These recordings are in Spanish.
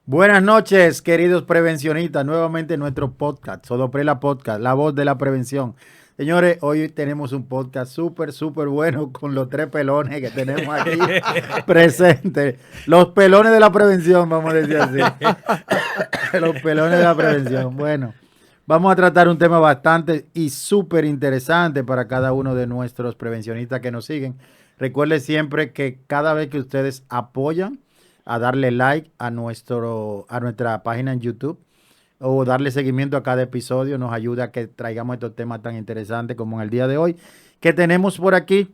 Buenas noches, queridos prevencionistas. Nuevamente en nuestro podcast, Sodoprela Podcast, la voz de la prevención. Señores, hoy tenemos un podcast súper bueno con los tres pelones que tenemos aquí presentes. Los pelones de la prevención, vamos a decir así. Los pelones de la prevención. Bueno, vamos a tratar un tema bastante y súper interesante para cada uno de nuestros prevencionistas que nos siguen. Recuerde siempre que cada vez que ustedes apoyan, a darle like a nuestra página en YouTube o darle seguimiento a cada episodio, nos ayuda a que traigamos estos temas tan interesantes como en el día de hoy, que tenemos por aquí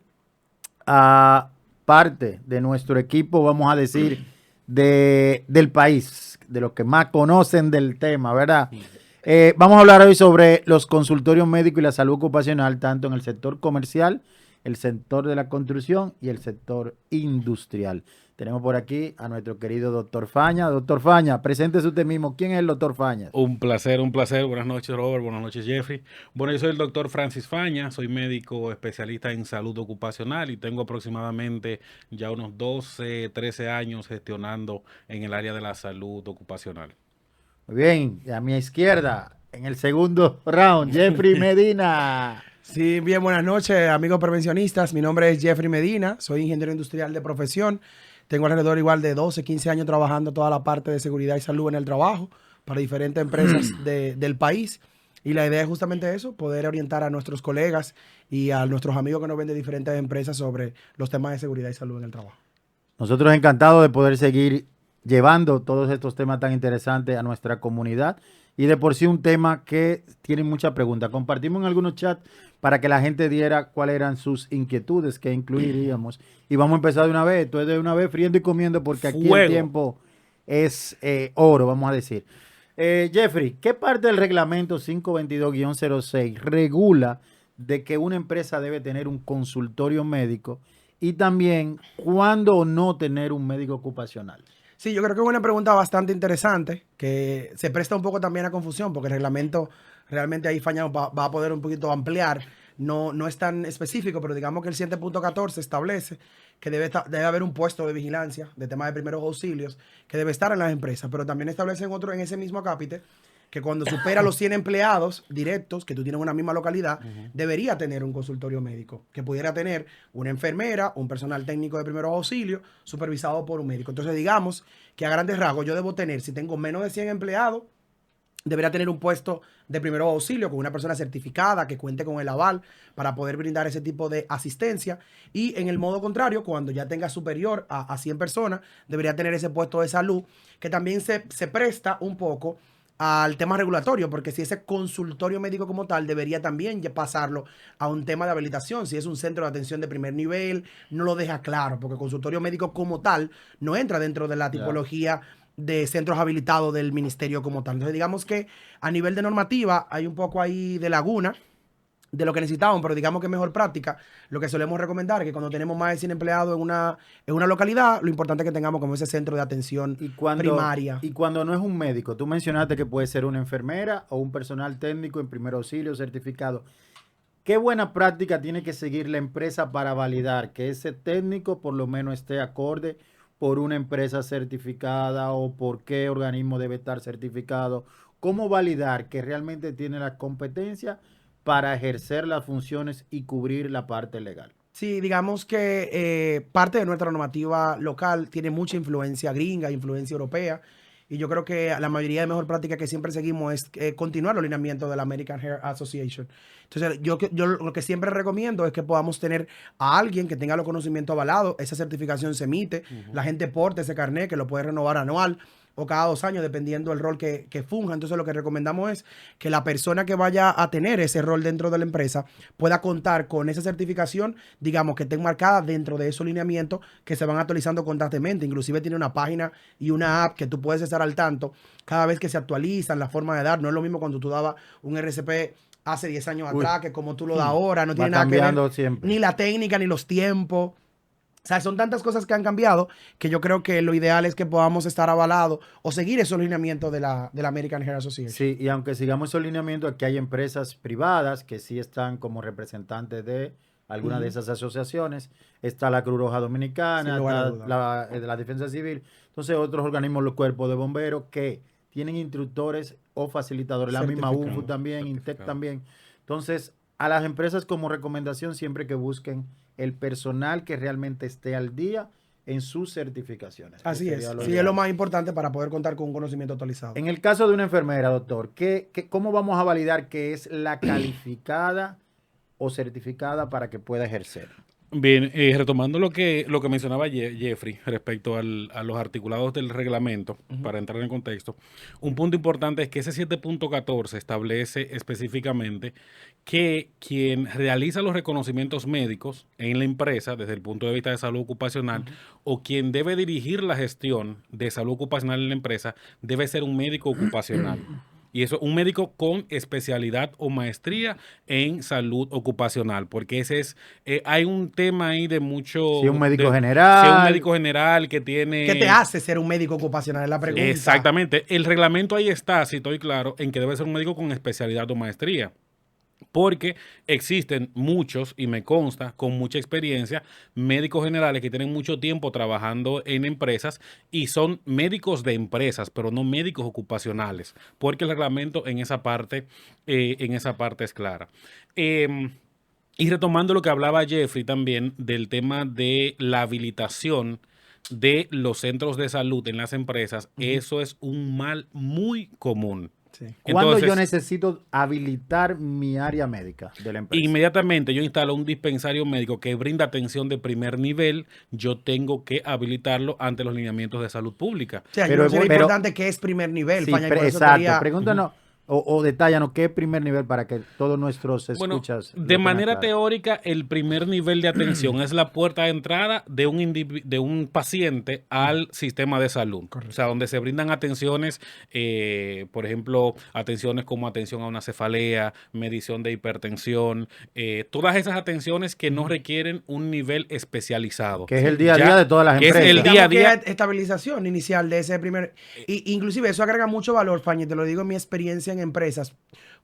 a parte de nuestro equipo, vamos a decir, del país, de los que más conocen del tema, ¿verdad? Vamos a hablar hoy sobre los consultorios médicos y la salud ocupacional, tanto en el sector comercial, el sector de la construcción y el sector industrial. Tenemos por aquí a nuestro querido doctor Faña. Doctor Faña, preséntese usted mismo. ¿Quién es el doctor Faña? Un placer, un placer. Buenas noches, Robert. Buenas noches, Jeffrey. Bueno, yo soy el doctor Francis Faña, soy médico especialista en salud ocupacional y tengo aproximadamente ya unos 12, 13 años gestionando en el área de la salud ocupacional. Muy bien, y a mi izquierda, en el segundo round, Jeffrey Medina. Sí, bien, buenas noches, amigos prevencionistas. Mi nombre es Jeffrey Medina, soy ingeniero industrial de profesión. Tengo alrededor igual de 12, 15 años trabajando toda la parte de seguridad y salud en el trabajo para diferentes empresas del país. Y la idea es justamente eso, poder orientar a nuestros colegas y a nuestros amigos que nos ven de diferentes empresas sobre los temas de seguridad y salud en el trabajo. Nosotros encantados de poder seguir llevando todos estos temas tan interesantes a nuestra comunidad y de por sí un tema que tiene muchas preguntas. Compartimos en algunos chats para que la gente diera cuáles eran sus inquietudes que incluiríamos. Y vamos a empezar de una vez, esto es de una vez friendo y comiendo porque aquí el Fuego. tiempo es oro, vamos a decir. Jeffrey, ¿qué parte del reglamento 522-06 regula de que una empresa debe tener un consultorio médico y también cuándo o no tener un médico ocupacional? Sí, yo creo que es una pregunta bastante interesante que se presta un poco también a confusión porque el reglamento realmente ahí Faña va a poder un poquito ampliar. No es tan específico, pero digamos que el 7.14 establece que debe haber un puesto de vigilancia de temas de primeros auxilios que debe estar en las empresas, pero también establece en ese mismo acápite que cuando supera los 100 empleados directos, que tú tienes en una misma localidad, debería tener un consultorio médico, que pudiera tener una enfermera, un personal técnico de primeros auxilios, supervisado por un médico. Entonces, digamos que a grandes rasgos yo debo tener, si tengo menos de 100 empleados, debería tener un puesto de primeros auxilios con una persona certificada que cuente con el aval para poder brindar ese tipo de asistencia. Y en el modo contrario, cuando ya tenga superior a 100 personas, debería tener ese puesto de salud que también se presta un poco al tema regulatorio, porque si ese consultorio médico como tal debería también pasarlo a un tema de habilitación. Si es un centro de atención de primer nivel, no lo deja claro, porque el consultorio médico como tal no entra dentro de la Ya. tipología de centros habilitados del ministerio como tal. Entonces, digamos que a nivel de normativa hay un poco ahí de laguna de lo que necesitamos, pero digamos que mejor práctica, lo que solemos recomendar es que cuando tenemos más de 100 empleados en una localidad, lo importante es que tengamos como ese centro de atención primaria. Y cuando no es un médico, tú mencionaste que puede ser una enfermera o un personal técnico en primer auxilio certificado. ¿Qué buena práctica tiene que seguir la empresa para validar que ese técnico por lo menos esté acorde por una empresa certificada o por qué organismo debe estar certificado? ¿Cómo validar que realmente tiene la competencia para ejercer las funciones y cubrir la parte legal? Sí, digamos que parte de nuestra normativa local tiene mucha influencia gringa, influencia europea, y yo creo que la mayoría de mejor práctica que siempre seguimos es continuar los lineamientos de la American Heart Association. Entonces, yo lo que siempre recomiendo es que podamos tener a alguien que tenga los conocimientos avalados, esa certificación se emite, la gente porte ese carnet que lo puede renovar anual o cada 2 años, dependiendo del rol que funja. Entonces, lo que recomendamos es que la persona que vaya a tener ese rol dentro de la empresa pueda contar con esa certificación, digamos, que esté marcada dentro de esos lineamientos que se van actualizando constantemente. Inclusive tiene una página y una app que tú puedes estar al tanto cada vez que se actualizan la forma de dar. No es lo mismo cuando tú dabas un RCP hace 10 años Uy, atrás que como tú lo das ahora. No va tiene nada que ver cambiando siempre. ni la técnica ni los tiempos. O sea, son tantas cosas que han cambiado que yo creo que lo ideal es que podamos estar avalados o seguir esos lineamientos de la American Heart Association. Sí, y aunque sigamos esos lineamientos, aquí hay empresas privadas que sí están como representantes de alguna de esas asociaciones. Está la Cruz Roja Dominicana, Sin lugar a está duda. la Defensa Civil. Entonces, otros organismos, los cuerpos de bomberos, que tienen instructores o facilitadores. La misma UFU Certificado. también, INTEC Certificado. también. Entonces, a las empresas como recomendación, siempre que busquen el personal que realmente esté al día en sus certificaciones. Así Que es. sería lo Sí, es ideal. lo más importante para poder contar con un conocimiento actualizado. En el caso de una enfermera, doctor, ¿cómo vamos a validar que es la calificada o certificada para que pueda ejercer? Bien, retomando lo que mencionaba Jeffrey respecto a los articulados del reglamento, para entrar en contexto, un punto importante es que ese 7.14 establece específicamente que quien realiza los reconocimientos médicos en la empresa desde el punto de vista de salud ocupacional o quien debe dirigir la gestión de salud ocupacional en la empresa debe ser un médico ocupacional. Y eso, un médico con especialidad o maestría en salud ocupacional, porque ese es, hay un tema ahí de mucho, Si es un médico si es un general, médico general que ¿Qué te tiene, hace ser un médico ocupacional? Es la pregunta. exactamente, el reglamento ahí está, si estoy claro, en que debe ser un médico con especialidad o maestría. Porque existen muchos, y me consta, con mucha experiencia, médicos generales que tienen mucho tiempo trabajando en empresas y son médicos de empresas, pero no médicos ocupacionales, porque el reglamento en esa parte es clara. Y retomando lo que hablaba Jeffrey también del tema de la habilitación de los centros de salud en las empresas, eso es un mal muy común. Sí. ¿cuándo yo Entonces, necesito habilitar mi área médica de la empresa? inmediatamente yo instalo un dispensario médico que brinda atención de primer nivel, yo tengo que habilitarlo ante los lineamientos de salud pública. O sea, yo Pero, no sería pero- importante qué es primer nivel, Sí, Faña, y por eso exacto. quería... Pregúntanos o detállanos qué es primer nivel para que todos nuestros Bueno, escuchas de lo tengan manera claro. teórica, el primer nivel de atención es la puerta de entrada de de un paciente al sistema de salud. O sea, donde se brindan atenciones, por ejemplo, atenciones como atención a una cefalea, medición de hipertensión, todas esas atenciones que no requieren un nivel especializado. Que es el día a día de todas las que es empresas. el día a Digamos que día. es estabilización inicial de ese primer... Y, inclusive eso agrega mucho valor, Faña, y te lo digo en mi experiencia en empresas.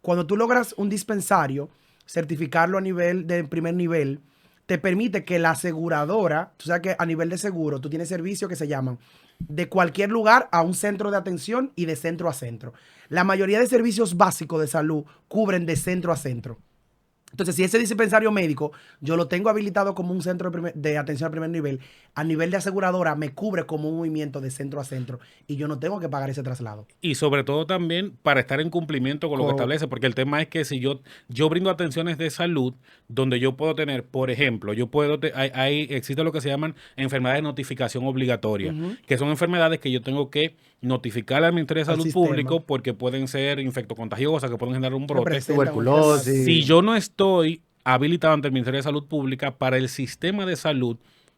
Cuando tú logras un dispensario, certificarlo a nivel de primer nivel, te permite que la aseguradora, tú sabes que a nivel de seguro, tú tienes servicios que se llaman de cualquier lugar a un centro de atención y de centro a centro. La mayoría de servicios básicos de salud cubren de centro a centro. Entonces, si ese dispensario médico yo lo tengo habilitado como un centro de atención al primer nivel, a nivel de aseguradora me cubre como un movimiento de centro a centro y yo no tengo que pagar ese traslado. Y sobre todo también para estar en cumplimiento con lo que establece, porque el tema es que si yo brindo atenciones de salud, donde yo puedo tener, por ejemplo, existe lo que se llaman enfermedades de notificación obligatoria, que son enfermedades que yo tengo que notificar al Ministerio de Al Salud sistema. Público porque pueden ser infectocontagiosas, que pueden generar un brote. Representan Tuberculosis. Si yo no estoy habilitado ante el Ministerio de Salud Pública para el sistema de salud,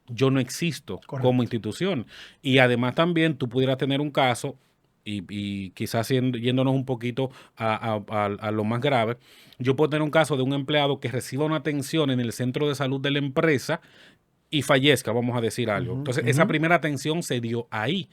yo no existo como institución. Y además también tú pudieras tener un caso, y quizás yéndonos un poquito a lo más grave, yo puedo tener un caso de un empleado que reciba una atención en el centro de salud de la empresa y fallezca, vamos a decir algo. Entonces, esa primera atención se dio ahí.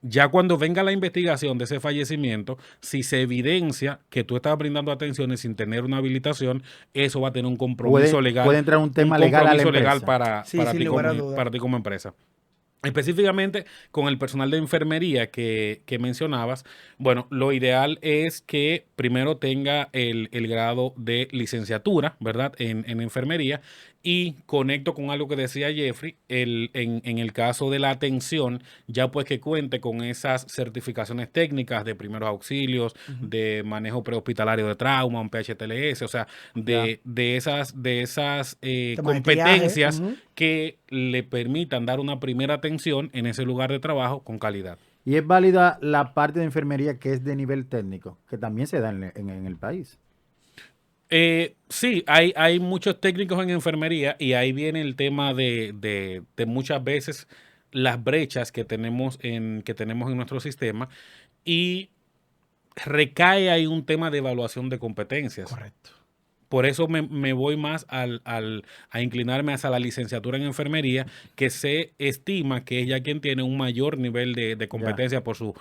Ya cuando venga la investigación de ese fallecimiento, si se evidencia que tú estás brindando atenciones sin tener una habilitación, eso va a tener un compromiso legal. Puede entrar un tema legal a la compromiso legal empresa. Sí, sin lugar a duda. para ti como empresa. Específicamente con el personal de enfermería que mencionabas, bueno, lo ideal es que primero tenga el grado de licenciatura, ¿verdad? En enfermería. Y conecto con algo que decía Jeffrey, en el caso de la atención, ya pues que cuente con esas certificaciones técnicas de primeros auxilios, de manejo prehospitalario de trauma, un PHTLS, o sea, de esas Tema de triaje, competencias que le permitan dar una primera atención en ese lugar de trabajo con calidad. Y es válida la parte de enfermería que es de nivel técnico, que también se da en el país. Sí, hay muchos técnicos en enfermería y ahí viene el tema de muchas veces las brechas que tenemos en nuestro sistema y recae ahí un tema de evaluación de competencias. Correcto. Por eso me voy más a inclinarme hacia la licenciatura en enfermería, que se estima que es ya quien tiene un mayor nivel de competencia por su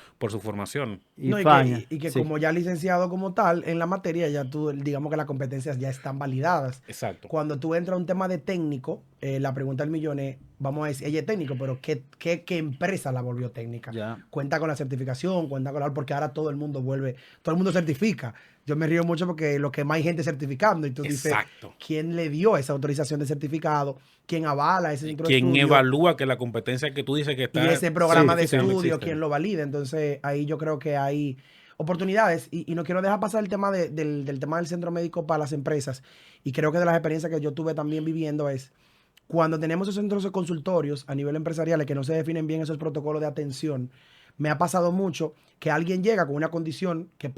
formación. Y No, Faña, y que sí. como ya licenciado como tal en la materia, ya tú, digamos que las competencias ya están validadas. Exacto. Cuando tú entras a un tema de técnico, la pregunta del millón es, vamos a decir, ella es técnico, pero ¿qué empresa la volvió técnica? Ya. Cuenta con la certificación, cuenta con la... Porque ahora todo el mundo certifica. Yo me río mucho porque lo que más hay gente certificando y tú dices, Exacto. ¿quién le dio esa autorización de certificado? ¿Quién avala ese centro de ¿Quién estudio? evalúa que la competencia que tú dices que Y está ese programa de certificando estudio, existe? ¿quién lo valida? Entonces, ahí yo creo que hay oportunidades y no quiero dejar pasar el tema del tema del centro médico para las empresas. Y creo que de las experiencias que yo tuve también viviendo es cuando tenemos esos centros de consultorios a nivel empresarial que no se definen bien esos protocolos de atención, me ha pasado mucho que alguien llega con una condición que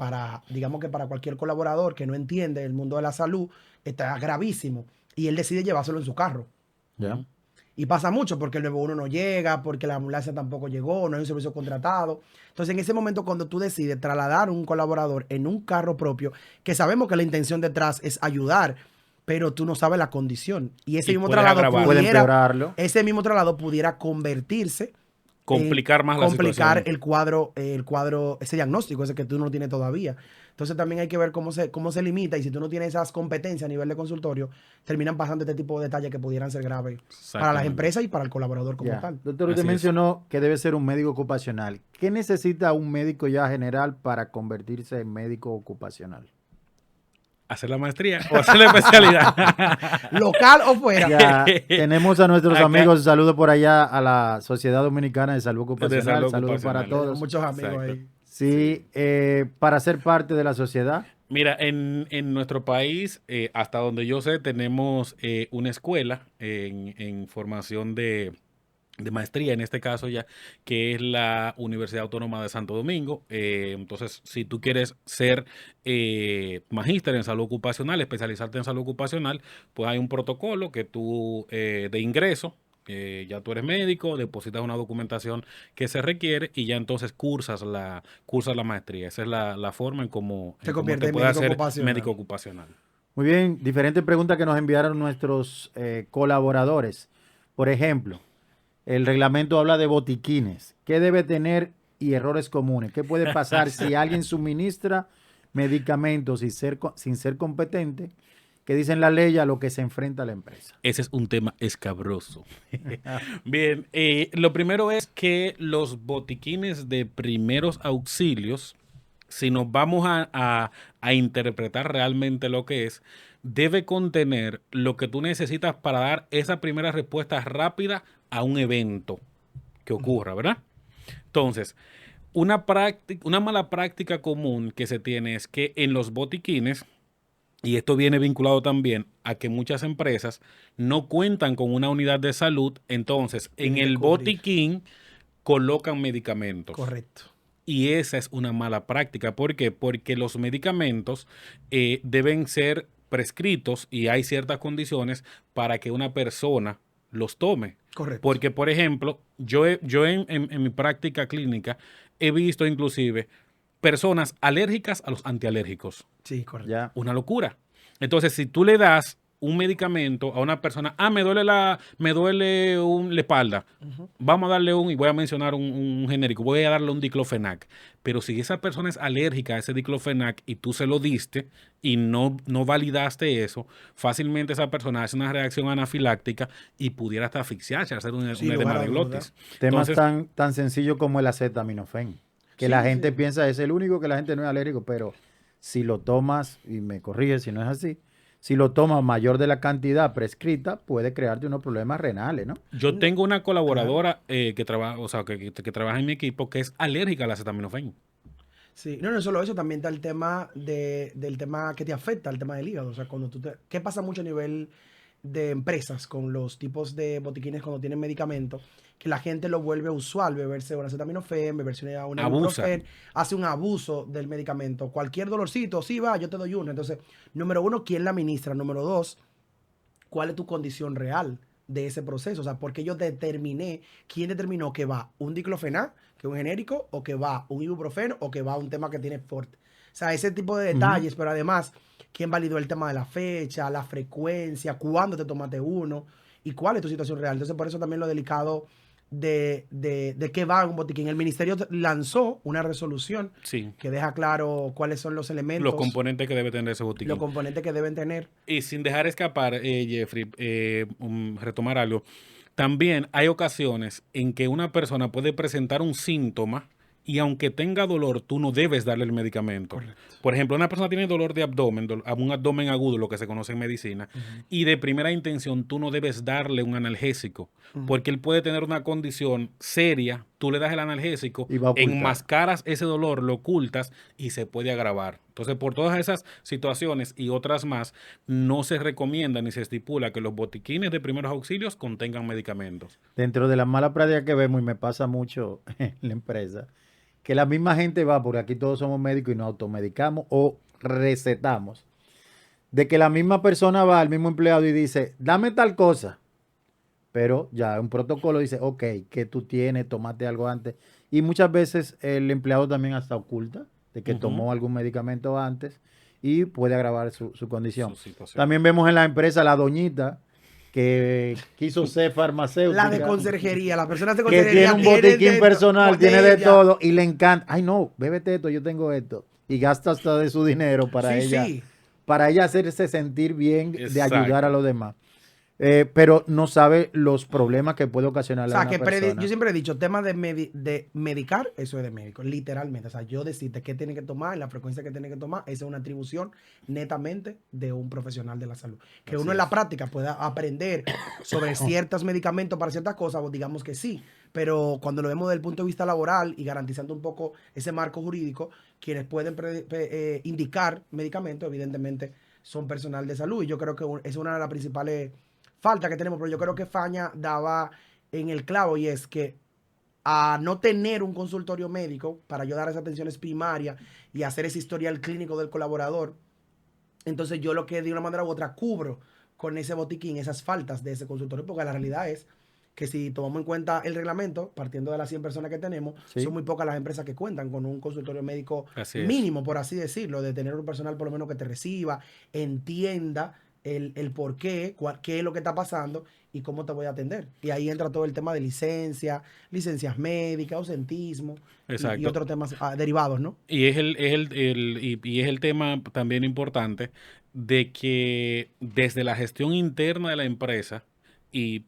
digamos que para cualquier colaborador que no entiende el mundo de la salud, está gravísimo y él decide llevárselo en su carro. Ya. Ujú. Y pasa mucho porque el 911 no llega, porque la ambulancia tampoco llegó, no hay un servicio contratado. Entonces, en ese momento, cuando tú decides trasladar un colaborador en un carro propio, que sabemos que la intención detrás es ayudar, pero tú no sabes la condición. Y ese Y mismo puedes traslado agravar. Puede empeorarlo. ese mismo traslado pudiera convertirse Complicar más la complicar situación. el cuadro, ese diagnóstico, ese que tú no tienes todavía. Entonces también hay que ver cómo se limita y si tú no tienes esas competencias a nivel de consultorio, terminan pasando este tipo de detalles que pudieran ser graves para las Exactamente. empresas y para el colaborador como Ya. tal. Doctor, Así usted es. mencionó que debe ser un médico ocupacional. ¿Qué necesita un médico ya general para convertirse en médico ocupacional? ¿Hacer la maestría o hacer la especialidad? Local o fuera. Ya tenemos a nuestros Acá- amigos, saludo por allá a la Sociedad Dominicana de Salud De Ocupacional, salud saludos para ocupacional. Tenemos todos. muchos amigos Exacto. ahí. Sí, para ser parte de la sociedad, Mira, en nuestro país, hasta donde yo sé, tenemos una escuela en formación de maestría, en este caso ya, que es la Universidad Autónoma de Santo Domingo. Entonces, si tú quieres ser magíster en salud ocupacional, especializarte en salud ocupacional, pues hay un protocolo que tú de ingreso. Ya tú eres médico, depositas una documentación que se requiere y ya entonces cursas la maestría. Esa es la forma en cómo Se en cómo convierte te en puedes médico hacer ocupacional. médico ocupacional. muy bien, diferentes preguntas que nos enviaron nuestros colaboradores. Por ejemplo, el reglamento habla de botiquines. ¿Qué debe tener y errores comunes? ¿Qué puede pasar si alguien suministra medicamentos sin ser competente? ¿Qué dicen la ley a lo que se enfrenta la empresa? Ese es un tema escabroso. Bien, lo primero es que los botiquines de primeros auxilios, si nos vamos a interpretar realmente lo que es, debe contener lo que tú necesitas para dar esa primera respuesta rápida a un evento que ocurra, ¿verdad? Entonces, una mala práctica común que se tiene es que en los botiquines, y esto viene vinculado también a que muchas empresas no cuentan con una unidad de salud, entonces en Tienen que el cubrir. botiquín colocan medicamentos. Correcto. Y esa es una mala práctica. ¿Por qué? Porque los medicamentos deben ser prescritos y hay ciertas condiciones para que una persona los tome. Correcto. Porque, por ejemplo, yo en mi práctica clínica he visto inclusive personas alérgicas a los antialérgicos. Sí, correcto. Ya. Una locura. Entonces, si tú le das un medicamento a una persona, me duele la espalda, vamos a darle y voy a mencionar un genérico, voy a darle un diclofenac. Pero si esa persona es alérgica a ese diclofenac y tú se lo diste y no validaste eso, fácilmente esa persona hace una reacción anafiláctica y pudiera hasta asfixiarse, hacer un Sin edema lugar a de duda. glotis. Temas Entonces, tan sencillos como el acetaminofén, que Sí, la gente sí. piensa es el único que la gente no es alérgico, pero si lo tomas, y me corrige si no es así, si lo tomas mayor de la cantidad prescrita, puede crearte unos problemas renales, ¿no? yo tengo una colaboradora que trabaja, o sea, que trabaja en mi equipo que es alérgica al acetaminofén. Sí, no solo eso, también está el tema del tema que te afecta, el tema del hígado. O sea, ¿qué pasa mucho a nivel de empresas con los tipos de botiquines cuando tienen medicamentos? Que la gente lo vuelve usual, beberse un acetaminofén, beberse un Abusa. ibuprofén, hace un abuso del medicamento. Cualquier dolorcito, sí va, yo te doy uno. Entonces, número uno, ¿quién la administra? Número dos, ¿cuál es tu condición real de ese proceso? O sea, porque quién determinó que va un diclofenac, que es un genérico, o que va un ibuprofeno, o que va un tema que tiene fuerte. O sea, ese tipo de detalles, pero además, quién validó el tema de la fecha, la frecuencia, cuándo te tomaste uno y cuál es tu situación real. Entonces, por eso también lo delicado de qué va un botiquín. El ministerio lanzó una resolución Sí. que deja claro cuáles son los elementos, Los componentes que debe tener ese los botiquín. componentes que deben tener. Y sin dejar escapar, Jeffrey, retomar algo, también hay ocasiones en que una persona puede presentar un síntoma y aunque tenga dolor, tú no debes darle el medicamento. Correcto. Por ejemplo, una persona tiene dolor de abdomen, un abdomen agudo, lo que se conoce en medicina, y de primera intención tú no debes darle un analgésico, porque él puede tener una condición seria, tú le das el analgésico, Y va a ocultar. enmascaras ese dolor, lo ocultas y se puede agravar. Entonces, por todas esas situaciones y otras más, no se recomienda ni se estipula que los botiquines de primeros auxilios contengan medicamentos. Dentro de la mala práctica que vemos, y me pasa mucho en la empresa, que la misma gente va, porque aquí todos somos médicos y nos automedicamos o recetamos, de que la misma persona va, el mismo empleado y dice, dame tal cosa, pero ya un protocolo dice, ok, que tú tienes, tomaste algo antes, y muchas veces el empleado también hasta oculta de que tomó algún medicamento antes y puede agravar su condición. Su situación. También vemos en la empresa la doñita que quiso ser farmacéutica. La de conserjería, las personas de Que conserjería tiene un botiquín dentro personal, tiene de botella. todo y le encanta. Ay, no, bébete esto, yo tengo esto. Y gasta hasta de su dinero para Sí, ella, sí. para ella hacerse sentir bien de Exacto. ayudar a los demás. Pero no sabe los problemas que puede ocasionar O a sea, una que persona. yo siempre he dicho, tema de medicar, eso es de médico, literalmente. O sea, yo decirte qué tiene que tomar, la frecuencia que tiene que tomar, esa es una atribución netamente de un profesional de la salud. Que Así uno en la es. práctica pueda aprender sobre ciertos medicamentos para ciertas cosas, pues digamos que sí. Pero cuando lo vemos desde el punto de vista laboral y garantizando un poco ese marco jurídico, quienes pueden indicar medicamentos, evidentemente, son personal de salud. Y yo creo que es una de las principales falta que tenemos, pero yo creo que Faña daba en el clavo y es que a no tener un consultorio médico para yo dar esas atenciones primarias y hacer ese historial clínico del colaborador, entonces yo lo que de una manera u otra cubro con ese botiquín esas faltas de ese consultorio, porque la realidad es que si tomamos en cuenta el reglamento, partiendo de las 100 personas que tenemos, Sí. son muy pocas las empresas que cuentan con un consultorio médico Así es. mínimo, por así decirlo, de tener un personal por lo menos que te reciba, entienda el por qué, qué es lo que está pasando y cómo te voy a atender. Y ahí entra todo el tema de licencias médicas, ausentismo y Exacto. otros temas derivados, ¿no? Y es el tema también importante de que desde la gestión interna de la empresa y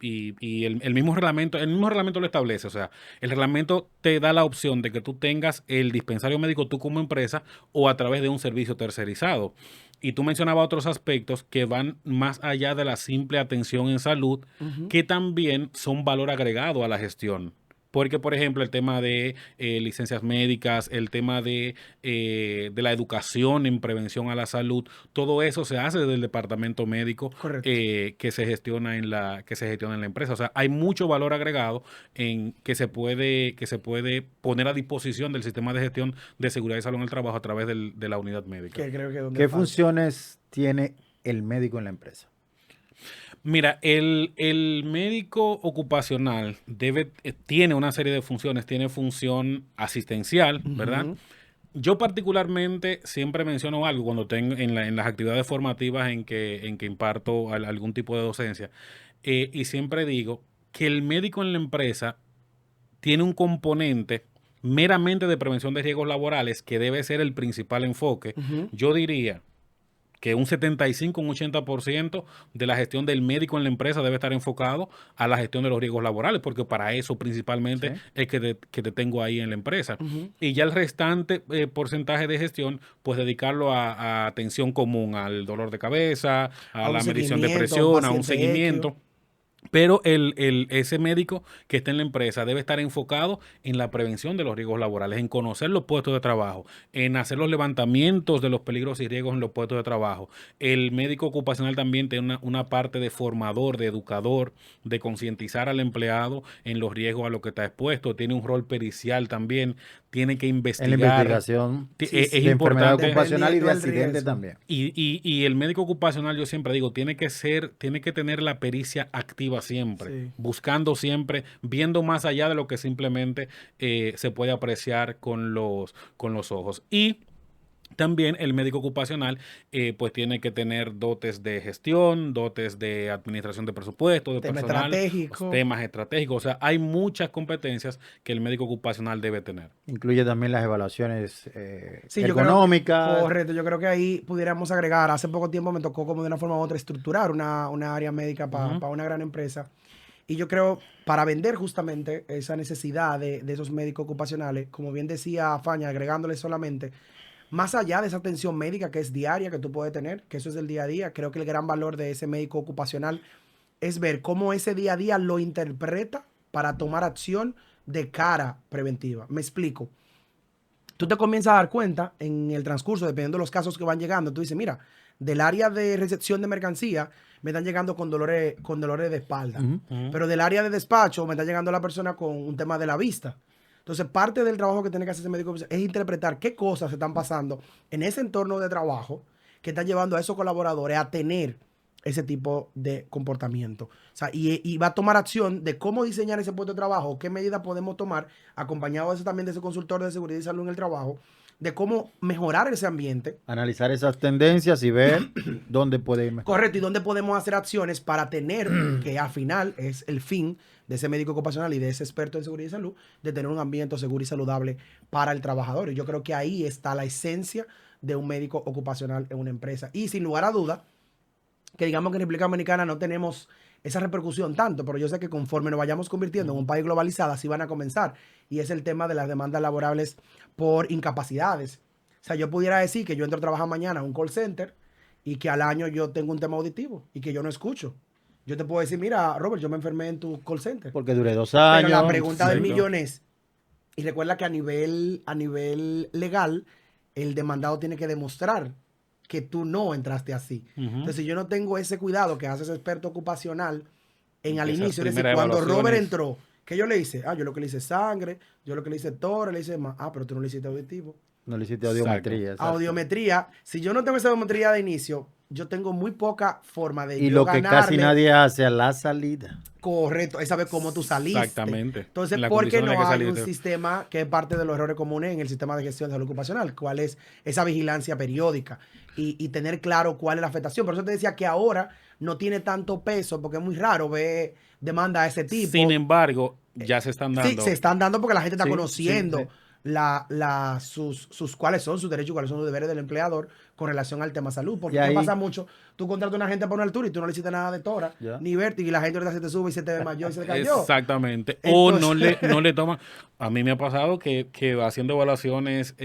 el mismo reglamento lo establece, o sea, el reglamento te da la opción de que tú tengas el dispensario médico tú como empresa o a través de un servicio tercerizado. Y tú mencionabas otros aspectos que van más allá de la simple atención en salud, que también son valor agregado a la gestión. Porque, por ejemplo, el tema de licencias médicas, el tema de la educación en prevención a la salud, todo eso se hace desde el departamento médico Correcto. que se gestiona en la empresa. O sea, hay mucho valor agregado en que se puede poner a disposición del sistema de gestión de seguridad y salud en el trabajo a través de la unidad médica. Que creo que es donde ¿Qué falta. funciones tiene el médico en la empresa? Mira, el médico ocupacional tiene una serie de funciones. Tiene función asistencial, ¿verdad? Yo particularmente siempre menciono algo cuando tengo en las actividades formativas en que imparto algún tipo de docencia. Y siempre digo que el médico en la empresa tiene un componente meramente de prevención de riesgos laborales que debe ser el principal enfoque. Yo diría que un 75, un 80% de la gestión del médico en la empresa debe estar enfocado a la gestión de los riesgos laborales, porque para eso principalmente Sí. es que te tengo ahí en la empresa. Y ya el restante porcentaje de gestión, pues dedicarlo a atención común, al dolor de cabeza, a un la medición de seguimiento, presión, a un paciente seguimiento. equio. Pero ese médico que está en la empresa debe estar enfocado en la prevención de los riesgos laborales, en conocer los puestos de trabajo, en hacer los levantamientos de los peligros y riesgos en los puestos de trabajo. El médico ocupacional también tiene una parte de formador, de educador, de concientizar al empleado en los riesgos a los que está expuesto. Tiene un rol pericial también, tiene que En la investigar. investigación Es de enfermedad importante. ocupacional y de Dependiendo del accidente riesgo. también. Y el médico ocupacional, yo siempre digo, tiene que tener la pericia activa siempre, Sí. buscando siempre, viendo más allá de lo que simplemente se puede apreciar con los ojos. Y También el médico ocupacional pues tiene que tener dotes de gestión, dotes de administración de presupuestos, de Tema personal, estratégico. temas estratégicos. O sea, hay muchas competencias que el médico ocupacional debe tener. Incluye también las evaluaciones Sí, ergonómicas. correcto, yo creo que ahí pudiéramos agregar, hace poco tiempo me tocó como de una forma u otra estructurar una área médica para una gran empresa. Y yo creo, para vender justamente esa necesidad de esos médicos ocupacionales, como bien decía Faña, agregándole solamente, más allá de esa atención médica que es diaria, que tú puedes tener, que eso es del día a día, creo que el gran valor de ese médico ocupacional es ver cómo ese día a día lo interpreta para tomar acción de cara preventiva. Me explico. Tú te comienzas a dar cuenta en el transcurso, dependiendo de los casos que van llegando, tú dices, mira, del área de recepción de mercancía me están llegando con dolores de espalda, pero del área de despacho me está llegando la persona con un tema de la vista. Entonces, parte del trabajo que tiene que hacer ese médico es interpretar qué cosas se están pasando en ese entorno de trabajo que están llevando a esos colaboradores a tener ese tipo de comportamiento. O sea, y va a tomar acción de cómo diseñar ese puesto de trabajo, qué medidas podemos tomar, acompañado de eso también de ese consultor de seguridad y salud en el trabajo, de cómo mejorar ese ambiente. Analizar esas tendencias y ver dónde puede ir mejor. Correcto, y dónde podemos hacer acciones para tener, que al final es el fin de ese médico ocupacional y de ese experto en seguridad y salud, de tener un ambiente seguro y saludable para el trabajador. Y yo creo que ahí está la esencia de un médico ocupacional en una empresa. Y sin lugar a duda, que digamos que en República Dominicana no tenemos esa repercusión tanto, pero yo sé que conforme nos vayamos convirtiendo en un país globalizado, así van a comenzar. Y es el tema de las demandas laborables por incapacidades. O sea, yo pudiera decir que yo entro a trabajar mañana en un call center y que al año yo tengo un tema auditivo y que yo no escucho. Yo te puedo decir, mira, Robert, yo me enfermé en tu call center. Porque duré 2 años. Pero la pregunta del Sí. millón es, y recuerda que a nivel legal, el demandado tiene que demostrar que tú no entraste así. Entonces, si yo no tengo ese cuidado que hace ese experto ocupacional al Esas inicio, es decir, primeras cuando Robert evaluaciones. entró, ¿qué yo le hice? Yo lo que le hice sangre, yo lo que le hice tora, le hice más. Pero tú no le hiciste auditivo. No le hiciste audiometría. exacto. Audiometría, si yo no tengo esa audiometría de inicio, yo tengo muy poca forma de Y yo lo que casi ganarle. nadie hace a la salida. Correcto, es saber cómo tú saliste. Exactamente. Entonces, La ¿por qué condición en la no que hay un saliste. sistema que es parte de los errores comunes en el sistema de gestión de salud ocupacional? ¿Cuál es esa vigilancia periódica? Y tener claro cuál es la afectación. Por eso te decía que ahora no tiene tanto peso, porque es muy raro ver demanda de ese tipo. Sin embargo, ya se están Sí, dando. se están dando porque la gente está Sí, conociendo sí, sí. cuáles son sus derechos y cuáles son los deberes del empleador con relación al tema salud. Porque Y ¿qué ahí- pasa mucho? Tú contratas a una gente por una altura y tú no le hiciste nada de tora, Ya. ni vértigo, y la gente ahorita se te sube y se te desmayó y se te cayó. Exactamente. Entonces- O no le toman. A mí me ha pasado que haciendo evaluaciones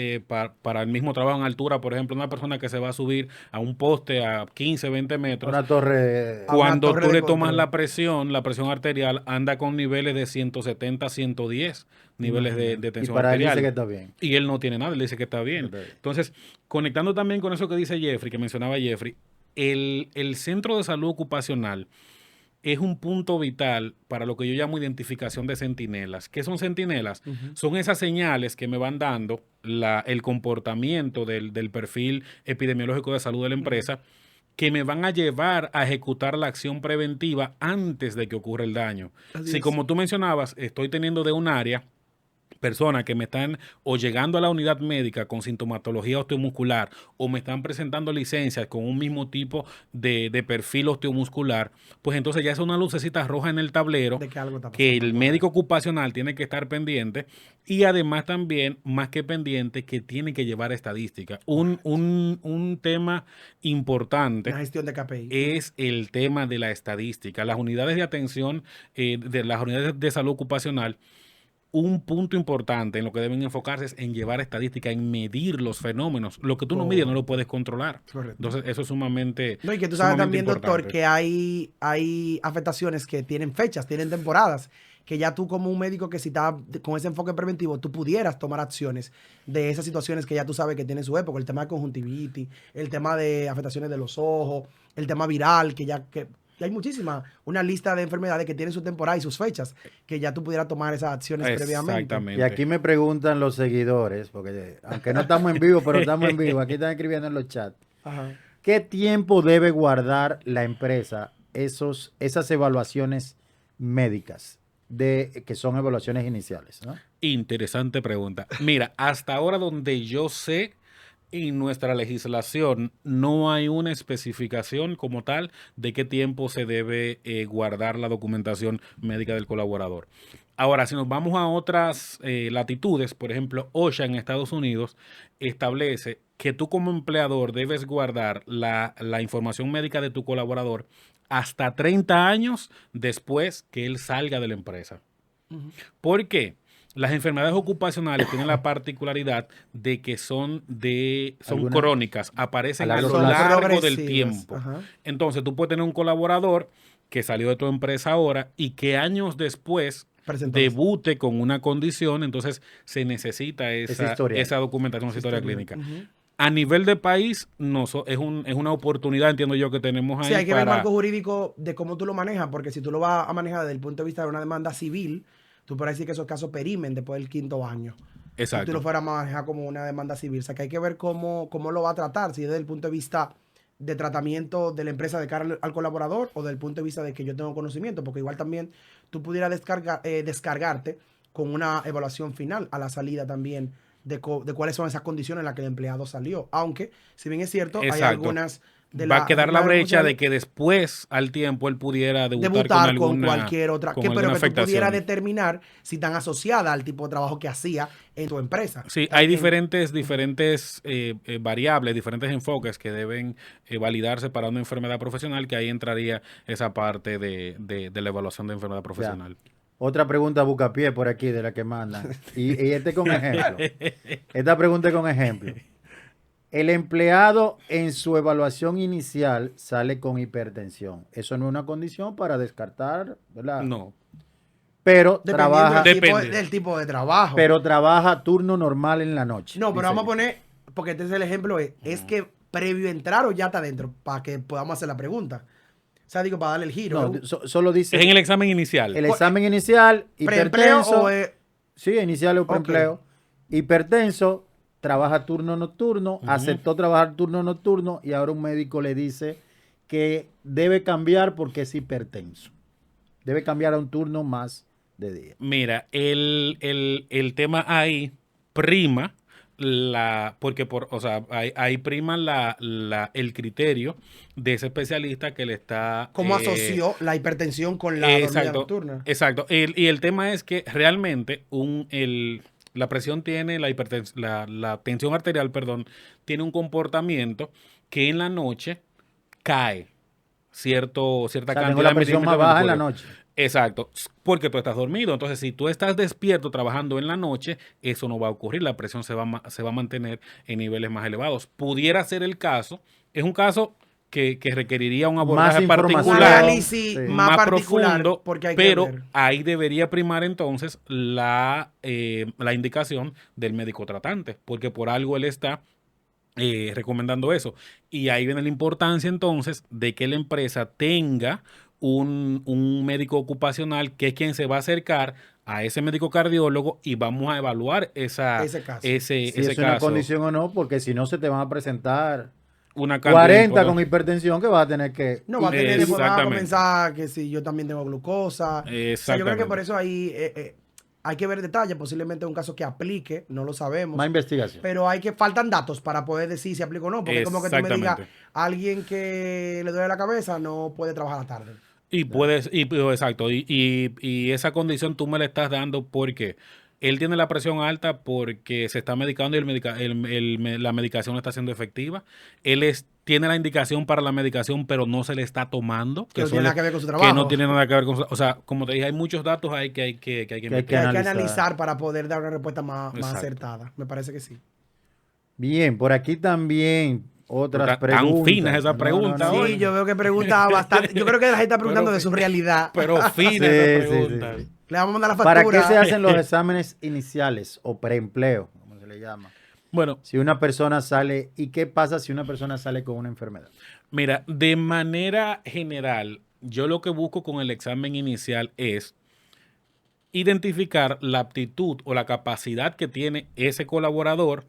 para el mismo trabajo en altura, por ejemplo, una persona que se va a subir a un poste a 15, 20 metros, Una torre. a una cuando torre tú de le tomas control. la presión arterial anda con niveles de 170, 110 niveles de Y tensión para él arterial. dice que está bien. Y él no tiene nada, él dice que está bien. Está bien. Entonces, conectando también con eso que dice Jeffrey, que mencionaba Jeffrey, el centro de salud ocupacional es un punto vital para lo que yo llamo identificación de centinelas. ¿Qué son centinelas? Son esas señales que me van dando el comportamiento del perfil epidemiológico de salud de la empresa, que me van a llevar a ejecutar la acción preventiva antes de que ocurra el daño. Así Si es. como tú mencionabas, estoy teniendo de un área personas que me están o llegando a la unidad médica con sintomatología osteomuscular o me están presentando licencias con un mismo tipo de perfil osteomuscular, pues entonces ya es una lucecita roja en el tablero De que algo está que pasando. el médico ocupacional tiene que estar pendiente y además también, más que pendiente, que tiene que llevar estadística. Un tema importante Una gestión de KPI. es el tema de la estadística. Las unidades de atención, de las unidades de salud ocupacional, un punto importante en lo que deben enfocarse es en llevar estadística, en medir los fenómenos. Lo que tú no mides no lo puedes controlar. Correcto. Entonces, eso es sumamente No, y que tú sabes sumamente también, doctor, importante. que hay afectaciones que tienen fechas, tienen temporadas, que ya tú como un médico que si está con ese enfoque preventivo, tú pudieras tomar acciones de esas situaciones que ya tú sabes que tienen su época, el tema de conjuntivitis, el tema de afectaciones de los ojos, el tema viral, que hay muchísimas, una lista de enfermedades que tienen su temporada y sus fechas, que ya tú pudieras tomar esas acciones previamente. Exactamente. Y aquí me preguntan los seguidores, porque aunque no estamos en vivo, pero estamos en vivo. Aquí están escribiendo en los chats. Ajá. ¿Qué tiempo debe guardar la empresa esas evaluaciones médicas, que son evaluaciones iniciales, ¿no? Interesante pregunta. Mira, hasta ahora donde yo sé, En nuestra legislación no hay una especificación como tal de qué tiempo se debe guardar la documentación médica del colaborador. Ahora, si nos vamos a otras latitudes, por ejemplo, OSHA en Estados Unidos establece que tú como empleador debes guardar la información médica de tu colaborador hasta 30 años después que él salga de la empresa. ¿Por qué? Las enfermedades ocupacionales tienen la particularidad de que son Algunas crónicas, aparecen a lo largo plazo. largo del Progresivas, tiempo. ajá. Entonces, tú puedes tener un colaborador que salió de tu empresa ahora y que años después Presentarse. debute con una condición, entonces se necesita Esa historia. esa documentación, esa historia Historia. clínica. Ujú. A nivel de país, no, es una oportunidad, entiendo yo, que tenemos ahí Sí, hay que ver el para... marco jurídico de cómo tú lo manejas, porque si tú lo vas a manejar desde el punto de vista de una demanda civil, tú puedes decir que esos casos perimen después del 5º año. Si tú Exacto. lo fueras a manejar como una demanda civil. O sea, que hay que ver cómo lo va a tratar, si es desde el punto de vista de tratamiento de la empresa de cara al colaborador o desde el punto de vista de que yo tengo conocimiento, porque igual también tú pudieras descargarte con una evaluación final a la salida también de cuáles son esas condiciones en las que el empleado salió. Aunque, si bien es cierto, hay Exacto. algunas de Va a quedar la brecha de sociales que después, al tiempo, él pudiera debutar con con cualquier otra, con pero alguna que tú pudieras afectación. determinar si están asociadas al tipo de trabajo que hacía en tu empresa. Sí, hay También. diferentes variables, diferentes enfoques que deben validarse para una enfermedad profesional, que ahí entraría esa parte de la evaluación de enfermedad profesional. Otra pregunta buscapié por aquí de la que mandan. Y este con ejemplo. Esta pregunta es con ejemplo. El empleado en su evaluación inicial sale con hipertensión. Eso no es una condición para descartar, ¿verdad? No. Pero Dependiendo trabaja, Depende. del tipo de trabajo. pero trabaja turno normal en la noche. No, pero dice vamos a ella. poner, porque este es el ejemplo, es que previo a entrar o ya está adentro, para que podamos hacer la pregunta. O sea, digo, para darle el giro. No, solo dice Es en el examen inicial. el examen inicial, ¿Preempleo hipertenso. o es...? Sí, inicial o preempleo. Hipertenso, trabaja turno nocturno, aceptó trabajar turno nocturno y ahora un médico le dice que debe cambiar porque es hipertenso. Debe cambiar a un turno más de día. Mira, el tema ahí prima porque o sea, ahí prima el criterio de ese especialista que le está... ¿Cómo asoció la hipertensión con la dormida exacto, nocturna? exacto. Y el tema es que realmente la presión tiene, la tensión arterial, perdón, tiene un comportamiento que en la noche cae cierta O sea, tengo cantidad la de presión más milímetros baja en la mercurio. noche. Exacto, porque tú estás dormido. Entonces, si tú estás despierto trabajando en la noche, eso no va a ocurrir. La presión se va a mantener en niveles más elevados. Pudiera ser el caso, es un caso que requeriría un abordaje información. Un particular, análisis Sí. más particular, profundo, porque hay que pero ver. ahí debería primar entonces la indicación del médico tratante, porque por algo él está recomendando eso. Y ahí viene la importancia entonces de que la empresa tenga un médico ocupacional que es quien se va a acercar a ese médico cardiólogo y vamos a evaluar Ese caso. ese Si es una caso. condición o no, porque si no se te van a presentar Una cantidad 40 importante. con hipertensión que vas a tener que... No, va a tener, después va a Exactamente. comenzar que si yo también tengo glucosa. O sea, yo creo que Exactamente. por eso ahí hay que ver detalles. Posiblemente un caso que aplique, no lo sabemos. Más investigación. Pero faltan datos para poder decir si aplica o no. Porque es como que tú me digas, Exactamente. alguien que le duele la cabeza no puede trabajar a la tarde. Exacto, y esa condición tú me la estás dando porque él tiene la presión alta porque se está medicando y la medicación no está siendo efectiva. Tiene la indicación para la medicación, pero no se le está tomando. Que no eso tiene nada es- que ver con su Que trabajo. no tiene nada que ver con o sea, como te dije, hay muchos datos ahí que hay que que investigar. Que hay que analizar. analizar para poder dar una respuesta más Exacto. acertada. Me parece que sí. Bien, por aquí también otras Tan preguntas. finas esas preguntas, Sí, Oye. yo veo que pregunta bastante. Yo creo que la gente está preguntando Pero de su realidad. Pero fina Sí, esa sí, pregunta. sí, sí. Le vamos a mandar la ¿Para factura. qué se hacen los exámenes iniciales o preempleo, como se le llama? Bueno, Si una persona sale, ¿y qué pasa si una persona sale con una enfermedad? mira, de manera general, yo lo que busco con el examen inicial es identificar la aptitud o la capacidad que tiene ese colaborador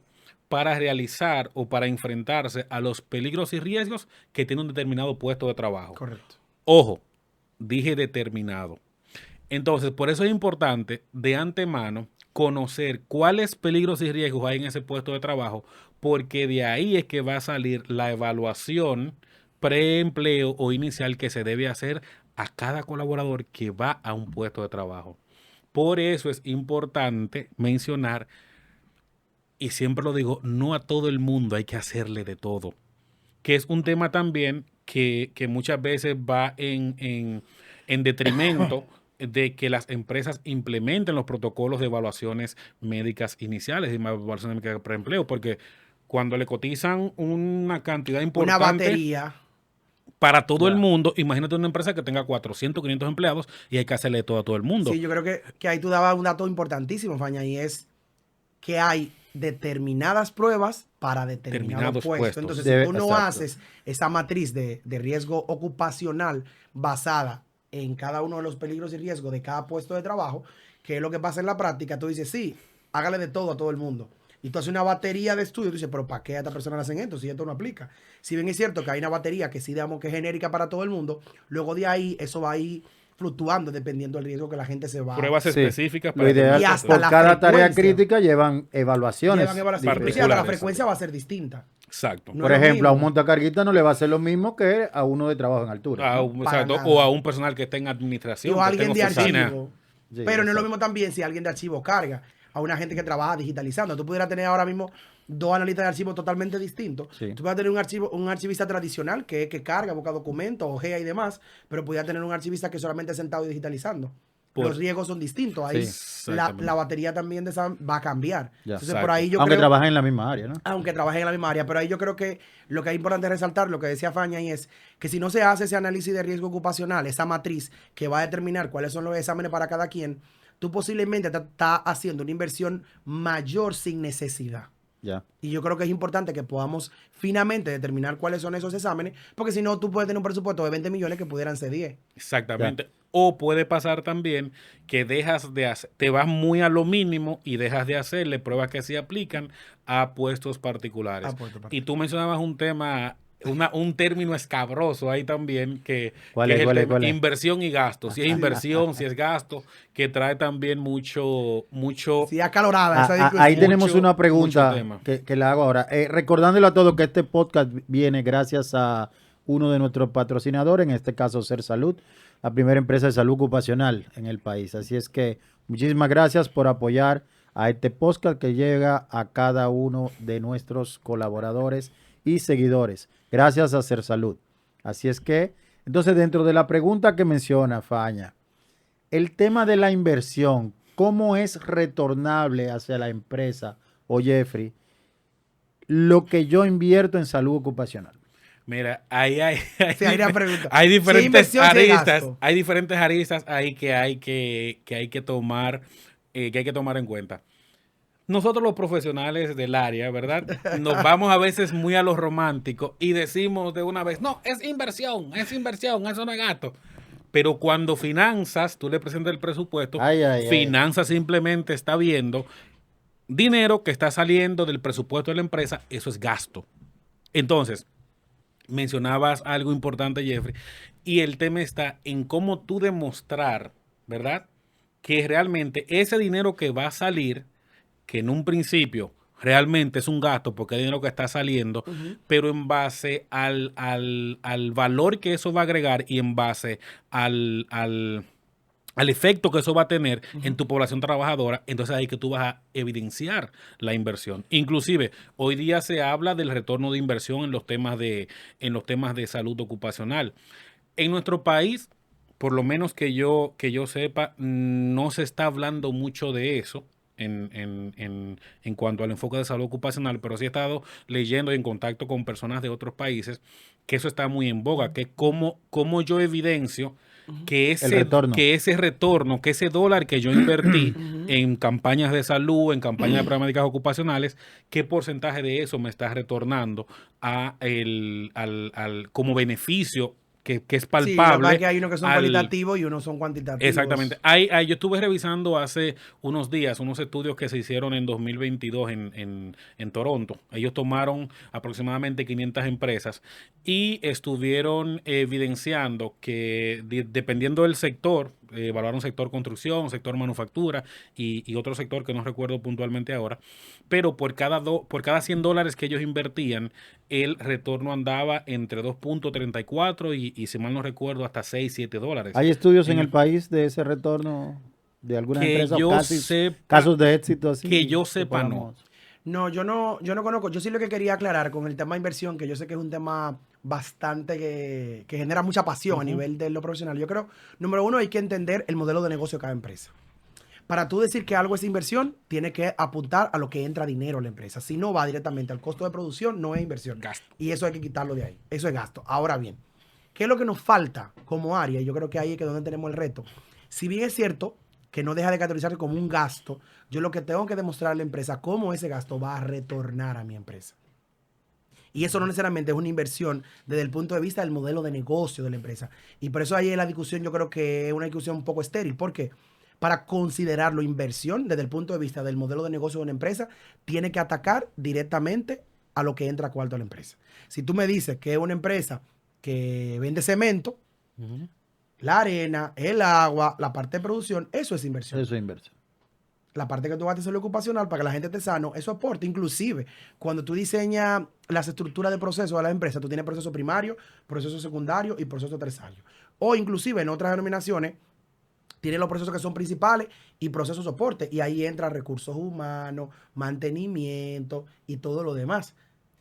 para realizar o para enfrentarse a los peligros y riesgos que tiene un determinado puesto de trabajo. Correcto. Ojo, dije determinado. Entonces, por eso es importante de antemano conocer cuáles peligros y riesgos hay en ese puesto de trabajo, porque de ahí es que va a salir la evaluación preempleo o inicial que se debe hacer a cada colaborador que va a un puesto de trabajo. Por eso es importante mencionar, y siempre lo digo, no a todo el mundo hay que hacerle de todo, que es un tema también que muchas veces va en detrimento de que las empresas implementen los protocolos de evaluaciones médicas iniciales y evaluaciones médicas de preempleo, porque cuando le cotizan una cantidad Una importante batería. para todo el Ya. mundo, imagínate una empresa que tenga 400, 500 empleados y hay que hacerle todo a todo el mundo. Sí, yo creo que ahí tú dabas un dato importantísimo, Faña, y es que hay determinadas pruebas para determinado Determinados puesto. puestos. Entonces, Debe- si tú no exacto. haces esa matriz de riesgo ocupacional basada en cada uno de los peligros y riesgos de cada puesto de trabajo, que es lo que pasa en la práctica, tú dices, sí, hágale de todo a todo el mundo. Y tú haces una batería de estudios, tú dices, pero ¿para qué a esta persona le hacen esto si esto no aplica? Si bien es cierto que hay una batería que sí digamos que es genérica para todo el mundo, luego de ahí eso va a ir fluctuando dependiendo del riesgo que la gente se va Pruebas Sí. específicas Lo para ideal, Y determinados hasta por la cada tarea frecuencia. crítica llevan evaluaciones. llevan evaluación. particulares. Inclusive hasta la frecuencia va a ser distinta. Exacto. No Por es lo ejemplo, a un mismo. montacarguita no le va a hacer lo mismo que a uno de trabajo en altura. ¿no? Para Exacto, nada. o a un personal que esté en Y administración, o que esté alguien en de oficina. archivo. Sí, Pero no es lo exacto. mismo también si alguien de archivo carga a una gente que trabaja digitalizando. Tú pudieras tener ahora mismo dos analistas de archivo totalmente distintos. Sí. Tú puedes tener un archivista tradicional que carga, busca documentos, ojea y demás, pero pudieras tener un archivista que solamente es sentado y digitalizando. Los riesgos son distintos. Ahí Sí. la batería también de esa va a cambiar. Ya. Entonces, Exacto. por ahí yo Aunque creo, trabajen en la misma área, ¿no? aunque trabajen en la misma área, pero ahí yo creo que lo que es importante resaltar, lo que decía Faña, y es que si no se hace ese análisis de riesgo ocupacional, esa matriz que va a determinar cuáles son los exámenes para cada quien, tú posiblemente estás haciendo una inversión mayor sin necesidad. Ya. Y yo creo que es importante que podamos finamente determinar cuáles son esos exámenes, porque si no, tú puedes tener un presupuesto de 20 millones que pudieran ser 10. Exactamente. O puede pasar también que te vas muy a lo mínimo y dejas de hacerle pruebas que sí aplican a puestos particulares. A puestos Y tú mencionabas un tema, un término escabroso ahí también, que ¿Cuál es es? el ¿Cuál es? tema ¿Cuál es? inversión y gasto. Si es inversión, si es gasto, que trae también mucho Sí, acalorada esa discusión. Ahí tenemos Mucho- una pregunta mucho tema. que la hago ahora. Recordándole a todos que este podcast viene gracias a uno de nuestros patrocinadores, en este caso Ser Salud, la primera empresa de salud ocupacional en el país. Así es que muchísimas gracias por apoyar a este podcast que llega a cada uno de nuestros colaboradores y seguidores. Gracias a Ser Salud. Así es que, entonces, dentro de la pregunta que menciona Faña, el tema de la inversión, ¿cómo es retornable hacia la empresa o Jeffrey lo que yo invierto en salud ocupacional? Mira, ahí hay, Sí, hay una pregunta. hay Si es diferentes inversión, si es aristas, gasto. hay diferentes aristas ahí que hay que tomar, en cuenta. Nosotros los profesionales del área, ¿verdad? Nos vamos a veces muy a lo romántico y decimos de una vez, no, es inversión, eso no es gasto. Pero cuando finanzas, tú le presentas el presupuesto, Ay, ay, ay. finanzas simplemente está viendo dinero que está saliendo del presupuesto de la empresa, eso es gasto. Entonces, mencionabas algo importante, Jeffrey, y el tema está en cómo tú demostrar, ¿verdad? Que realmente ese dinero que va a salir, que en un principio realmente es un gasto porque es dinero que está saliendo, pero en base al valor que eso va a agregar y en base al efecto que eso va a tener en tu población trabajadora, entonces ahí que tú vas a evidenciar la inversión. Inclusive, hoy día se habla del retorno de inversión en los temas de salud ocupacional. En nuestro país, por lo menos que yo sepa, no se está hablando mucho de eso en cuanto al enfoque de salud ocupacional, pero sí he estado leyendo y en contacto con personas de otros países que eso está muy en boga, que cómo yo evidencio que retorno. que ese dólar que yo invertí en campañas de salud, en campañas de prácticas ocupacionales, qué porcentaje de eso me está retornando como beneficio que es Sí, lo que palpable. pasa es que hay unos que son al- cualitativos y unos son cuantitativos. Exactamente. Yo estuve revisando hace unos días unos estudios que se hicieron en 2022 en Toronto. Ellos tomaron aproximadamente 500 empresas y estuvieron evidenciando que dependiendo del sector, evaluaron sector construcción, sector manufactura y otro sector que no recuerdo puntualmente ahora, pero por cada $100 que ellos invertían, el retorno andaba entre 2.34 y si mal no recuerdo, hasta $6-7. ¿Hay estudios en el país de ese retorno de alguna Que empresa yo o sepa, casos de éxito así? que yo sepa, no. No, yo no conozco. Yo sí lo que quería aclarar con el tema de inversión, que yo sé que es un tema bastante que genera mucha pasión a nivel de lo profesional. Yo creo, número uno, hay que entender el modelo de negocio de cada empresa. Para tú decir que algo es inversión, tiene que apuntar a lo que entra dinero a la empresa. Si no va directamente al costo de producción, no es inversión. Gasto. Y eso hay que quitarlo de ahí. Eso es gasto. Ahora bien, ¿qué es lo que nos falta como área? Yo creo que ahí es que donde tenemos el reto. Si bien es cierto que no deja de categorizarse como un gasto, yo lo que tengo que demostrar a la empresa cómo ese gasto va a retornar a mi empresa. Y eso no necesariamente es una inversión desde el punto de vista del modelo de negocio de la empresa. Y por eso ahí en la discusión yo creo que es una discusión un poco estéril. ¿Por qué? Para considerarlo inversión desde el punto de vista del modelo de negocio de una empresa, tiene que atacar directamente a lo que entra a cuarto a la empresa. Si tú me dices que es una empresa que vende cemento, la arena, el agua, la parte de producción, eso es inversión. Eso es inversión. La parte que tú vas a hacer ocupacional para que la gente esté sano, eso aporta. Inclusive, cuando tú diseñas las estructuras de proceso de la empresa, tú tienes proceso primario, proceso secundario y proceso terciario. O inclusive en otras denominaciones, tienes los procesos que son principales y procesos soporte. Y ahí entra recursos humanos, mantenimiento y todo lo demás.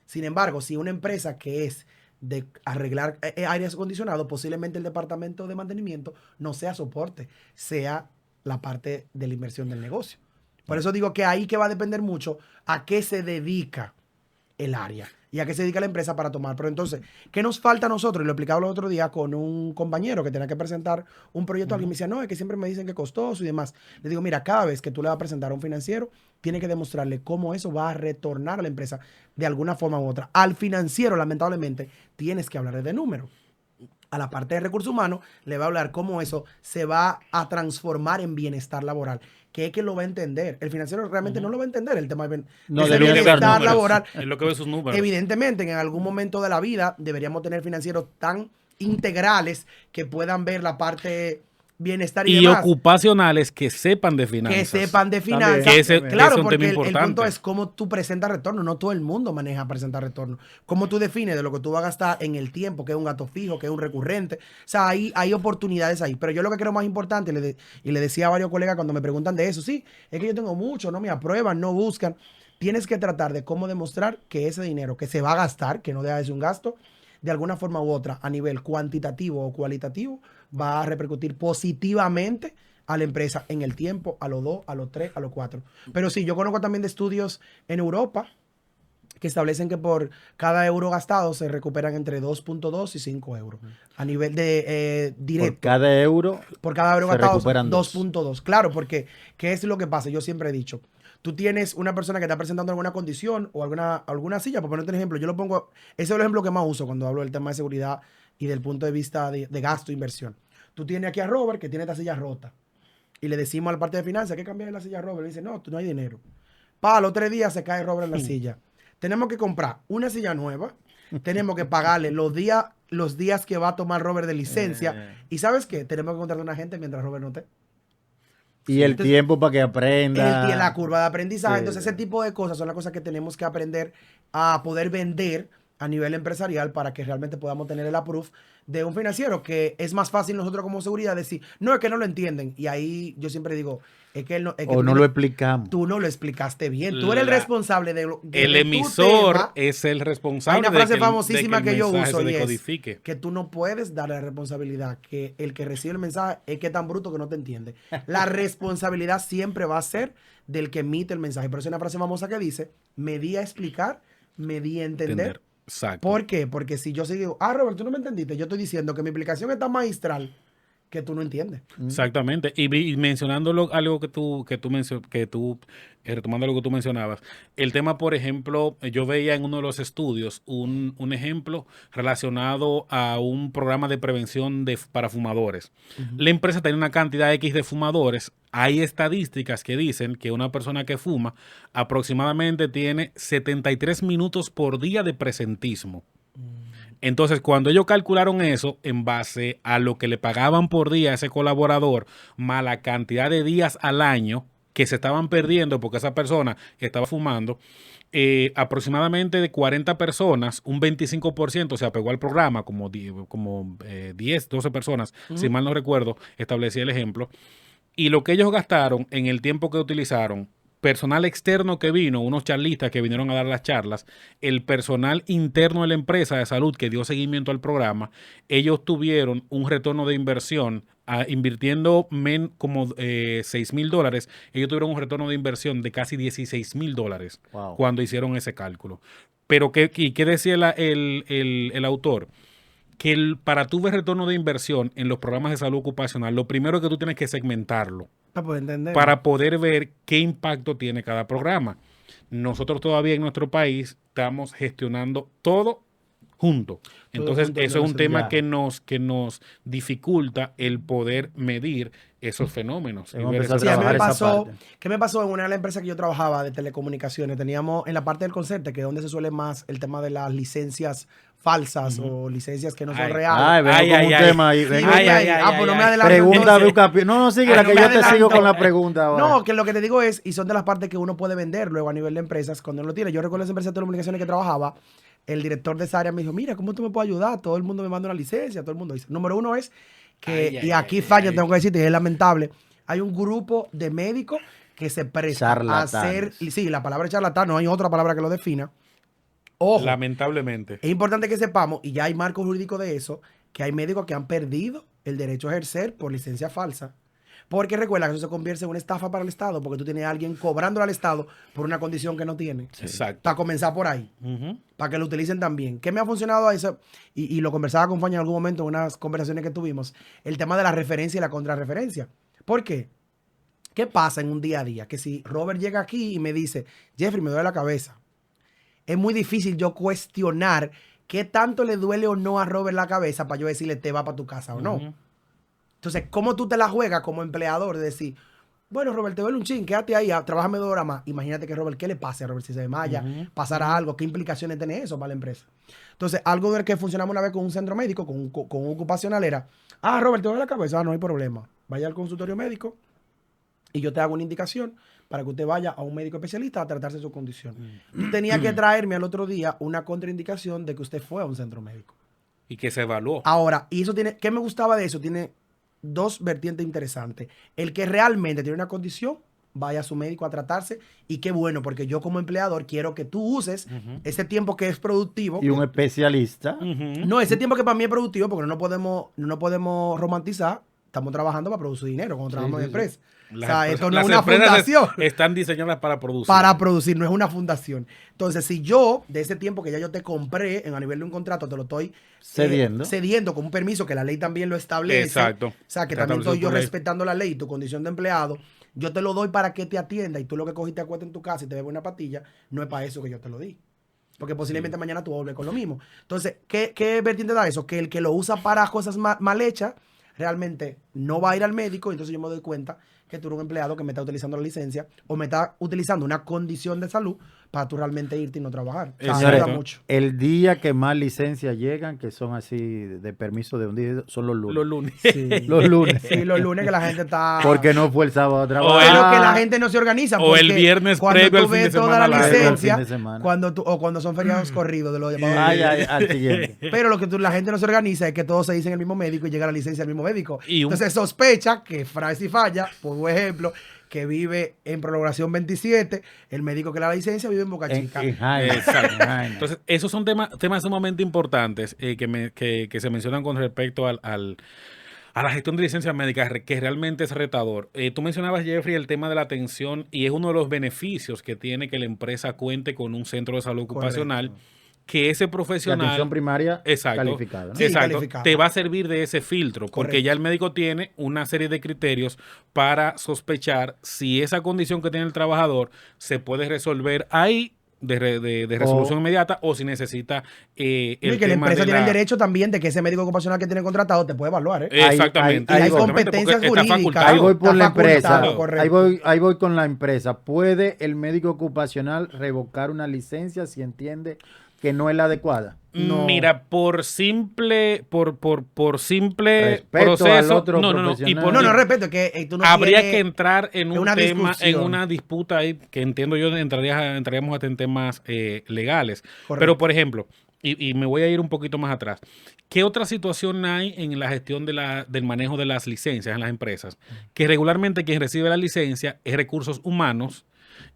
Sin embargo, si una empresa que es de arreglar aires acondicionados, posiblemente el departamento de mantenimiento no sea soporte, sea la parte de la inversión del negocio. Por eso digo que ahí que va a depender mucho a qué se dedica el área y a qué se dedica la empresa para tomar. Pero entonces, ¿qué nos falta a nosotros? Y lo explicaba el otro día con un compañero que tenía que presentar un proyecto. Alguien me decía, no, es que siempre me dicen que es costoso y demás. Le digo, mira, cada vez que tú le vas a presentar a un financiero, tiene que demostrarle cómo eso va a retornar a la empresa de alguna forma u otra. Al financiero, lamentablemente, tienes que hablarle de números. A la parte de recursos humanos le va a hablar cómo eso se va a transformar en bienestar laboral, que es que lo va a entender. El financiero realmente no lo va a entender, el tema de bienestar laboral. Es lo que ve sus números. Evidentemente, en algún momento de la vida deberíamos tener financieros tan integrales que puedan ver la parte bienestar y demás. Ocupacionales que sepan de finanzas. Que sepan de finanzas. Claro, porque el punto es cómo tú presentas retorno. No todo el mundo maneja presentar retorno. Cómo tú defines de lo que tú vas a gastar en el tiempo, que es un gasto fijo, que es un recurrente. O sea, hay oportunidades ahí. Pero yo lo que creo más importante, y le decía a varios colegas cuando me preguntan de eso, sí, es que yo tengo mucho, no me aprueban, no buscan. Tienes que tratar de cómo demostrar que ese dinero que se va a gastar, que no deja de ser un gasto, de alguna forma u otra, a nivel cuantitativo o cualitativo, va a repercutir positivamente a la empresa en el tiempo, a los 2, a los 3, a los 4. Pero sí, yo conozco también de estudios en Europa que establecen que por cada euro gastado se recuperan entre 2.2 y 5 euros. A nivel de directo. Por cada euro gastado, 2.2. Claro, porque ¿qué es lo que pasa? Yo siempre he dicho, tú tienes una persona que está presentando alguna condición o alguna silla, por ponerte un ejemplo, yo lo pongo, ese es el ejemplo que más uso cuando hablo del tema de seguridad y del punto de vista de gasto e inversión. Tú tienes aquí a Robert que tiene esta silla rota y le decimos a la parte de finanzas que cambiar la silla a Robert. Le dice, no, tú no hay dinero. Para los 3 días se cae Robert en la silla. Tenemos que comprar una silla nueva, tenemos que pagarle los días que va a tomar Robert de licencia y ¿sabes qué? Tenemos que contratar a una gente mientras Robert no esté. Y el tiempo para que aprenda. La curva de aprendizaje. Sí. Entonces, ese tipo de cosas son las cosas que tenemos que aprender a poder vender a nivel empresarial para que realmente podamos tener el approve de un financiero, que es más fácil nosotros como seguridad decir, no, es que no lo entienden. Y ahí yo siempre digo, es que él no... Es que no lo explicamos. Tú no lo explicaste bien. Tú eres el responsable de el emisor tema, es el responsable. Hay una frase famosísima que yo uso y es que tú no puedes darle la responsabilidad que el que recibe el mensaje es que es tan bruto que no te entiende. La responsabilidad siempre va a ser del que emite el mensaje. Pero es una frase famosa que dice, me di a explicar, me di a entender. Exacto. ¿Por qué? Porque si yo sigo, Robert, tú no me entendiste, yo estoy diciendo que mi explicación es tan magistral que tú no entiendes. Exactamente. Y mencionando algo retomando lo que tú mencionabas, el tema, por ejemplo, yo veía en uno de los estudios un ejemplo relacionado a un programa de prevención para fumadores. La empresa tiene una cantidad X de fumadores. Hay estadísticas que dicen que una persona que fuma aproximadamente tiene 73 minutos por día de presentismo. Entonces, cuando ellos calcularon eso en base a lo que le pagaban por día a ese colaborador, más la cantidad de días al año que se estaban perdiendo porque esa persona estaba fumando, aproximadamente de 40 personas, un 25% se apegó al programa, como 10, 12 personas, si mal no recuerdo, establecía el ejemplo. Y lo que ellos gastaron en el tiempo que utilizaron, personal externo que vino, unos charlistas que vinieron a dar las charlas, el personal interno de la empresa de salud que dio seguimiento al programa, ellos tuvieron un retorno de inversión, invirtiendo como $6,000, ellos tuvieron un retorno de inversión de casi $16,000 Wow. cuando hicieron ese cálculo. Pero, ¿qué decía el autor? Que para tu ver retorno de inversión en los programas de salud ocupacional, lo primero es que tú tienes que segmentarlo Para poder entender. para poder ver qué impacto tiene cada programa. Nosotros todavía en nuestro país estamos gestionando todo junto. Entonces, junto, eso es un tema ya. que nos dificulta el poder medir esos fenómenos. Hemos Y ver empezado esas Sí, a mí me trabajar esa pasó, parte. ¿qué me pasó en una de las empresas que yo trabajaba de telecomunicaciones? Teníamos en la parte del concepto, que es donde se suele más el tema de las licencias falsas o licencias que no son Ay. reales. Ay, vengo Ay, con ay, un ay. tema ahí. Sí, vengo. ven ay, ahí. ay, Pues no ay, me ay. adelanto. Pregunta de entonces. Ucapi. No, sigue, la Ay, que no yo me te sigo adelanto. con la pregunta ahora. No, que lo que te digo es, y son de las partes que uno puede vender luego a nivel de empresas cuando uno lo tiene. Yo recuerdo esa empresa de telecomunicaciones que trabajaba, el director de esa área me dijo, mira, ¿cómo tú me puedes ayudar? Todo el mundo me manda una licencia, todo el mundo dice. Número uno es que, Ay, y ay, aquí ay, falla, ay. tengo que decirte, y es lamentable, hay un grupo de médicos que se presta a Charlatanes. hacer, sí, la palabra charlatán, no hay otra palabra que lo defina. Ojo, Lamentablemente. es importante que sepamos, y ya hay marco jurídico de eso, que hay médicos que han perdido el derecho a ejercer por licencia falsa. Porque recuerda que eso se convierte en una estafa para el Estado, porque tú tienes a alguien cobrándole al Estado por una condición que no tiene. Exacto. Para comenzar por ahí, Ujú. para que lo utilicen también. ¿Qué me ha funcionado a eso? Y lo conversaba con Faña en algún momento en unas conversaciones que tuvimos, el tema de la referencia y la contrarreferencia. ¿Por qué? ¿Qué pasa en un día a día? Que si Robert llega aquí y me dice, Jeffrey, me duele la cabeza, es muy difícil yo cuestionar qué tanto le duele o no a Robert la cabeza para yo decirle te va para tu casa o no. Ujú. Entonces, ¿cómo tú te la juegas como empleador de decir, bueno, Robert, te duele un chin, quédate ahí, trabájame 2 horas más? Imagínate que Robert, ¿qué le pase a Robert si se desmaya? ¿Pasará algo? ¿Qué implicaciones tiene eso para la empresa? Entonces, algo del que funcionamos una vez con un centro médico, con un ocupacional era, Robert, te duele la cabeza, no hay problema. Vaya al consultorio médico y yo te hago una indicación para que usted vaya a un médico especialista a tratarse su condición. Y tenía que traerme al otro día una contraindicación de que usted fue a un centro médico. Y que se evaluó. Ahora, y eso tiene, ¿qué me gustaba de eso? Tiene 2 vertientes interesantes. El que realmente tiene una condición, vaya a su médico a tratarse. Y qué bueno, porque yo como empleador quiero que tú uses ese tiempo que es productivo. Y un especialista. Ujú. No, ese tiempo que para mí es productivo, porque no podemos romantizar. Estamos trabajando para producir dinero cuando trabajamos en empresa. O sea, esto no es una empresas fundación. están diseñadas para producir. Para producir, no es una fundación. Entonces, si yo, de ese tiempo que ya yo te compré a nivel de un contrato, te lo estoy Cediendo. con un permiso que la ley también lo establece. Exacto. O sea, que Está también estoy establecido yo por ley. respetando la ley y tu condición de empleado. Yo te lo doy para que te atienda y tú lo que cogiste acuestas en tu casa y te bebes una patilla, no es para eso que yo te lo di. Porque posiblemente mañana tú vuelves con lo mismo. Entonces, ¿qué vertiente da eso? Que el que lo usa para cosas mal hechas, realmente no va a ir al médico. Entonces yo me doy cuenta que tú eres un empleado que me está utilizando la licencia o me está utilizando una condición de salud para tú realmente irte y no trabajar. O sea, Exacto. ayuda mucho. El día que más licencias llegan, que son así de permiso de un día, son los lunes. Los lunes. Sí. Los lunes. Sí, los lunes que la gente está... Porque no fue el sábado a Pero trabajar. que la gente no se organiza. O el porque viernes cuando previo tú al fin de ves toda semana la largo. licencia, Previo al fin de semana. o cuando son feriados corridos de los llamados. Al siguiente. Pero lo que la gente no se organiza es que todos se dicen el mismo médico y llega la licencia del mismo médico. Y Entonces sospecha que Francis Falla, por ejemplo, que vive en prolongación 27, el médico que le da la licencia vive en Boca Chica. En Jaina. Exacto. En Jaina. Entonces, esos son temas sumamente importantes que se mencionan con respecto a la gestión de licencias médicas, que realmente es retador. Tú mencionabas, Jeffrey, el tema de la atención y es uno de los beneficios que tiene que la empresa cuente con un centro de salud ocupacional, que ese La profesional... atención primaria Exacto. calificada, ¿no? Sí, Exacto. calificado. Te va a servir de ese filtro, porque Correcto. ya el médico tiene una serie de criterios para sospechar si esa condición que tiene el trabajador se puede resolver ahí de resolución inmediata o si necesita Y el que la tema empresa de tiene el la... derecho también de que ese médico ocupacional que tiene contratado te puede evaluar. Exactamente. Ahí hay exactamente, competencias porque está jurídicas. facultado. Ahí voy por Está la empresa. facultado, correcto. Ahí voy con la empresa. ¿Puede el médico ocupacional revocar una licencia si entiende que no es la adecuada. No. Mira, por simple Respeto proceso, al otro no, y profesional. por, No, respeto, es que tú no habría tienes- que entrar en un una tema, en discusión. una disputa ahí, que entiendo yo entraríamos hasta en temas legales. Correcto. Pero, por ejemplo, y me voy a ir un poquito más atrás, ¿qué otra situación hay en la gestión del manejo de las licencias en las empresas? Que regularmente quien recibe la licencia es recursos humanos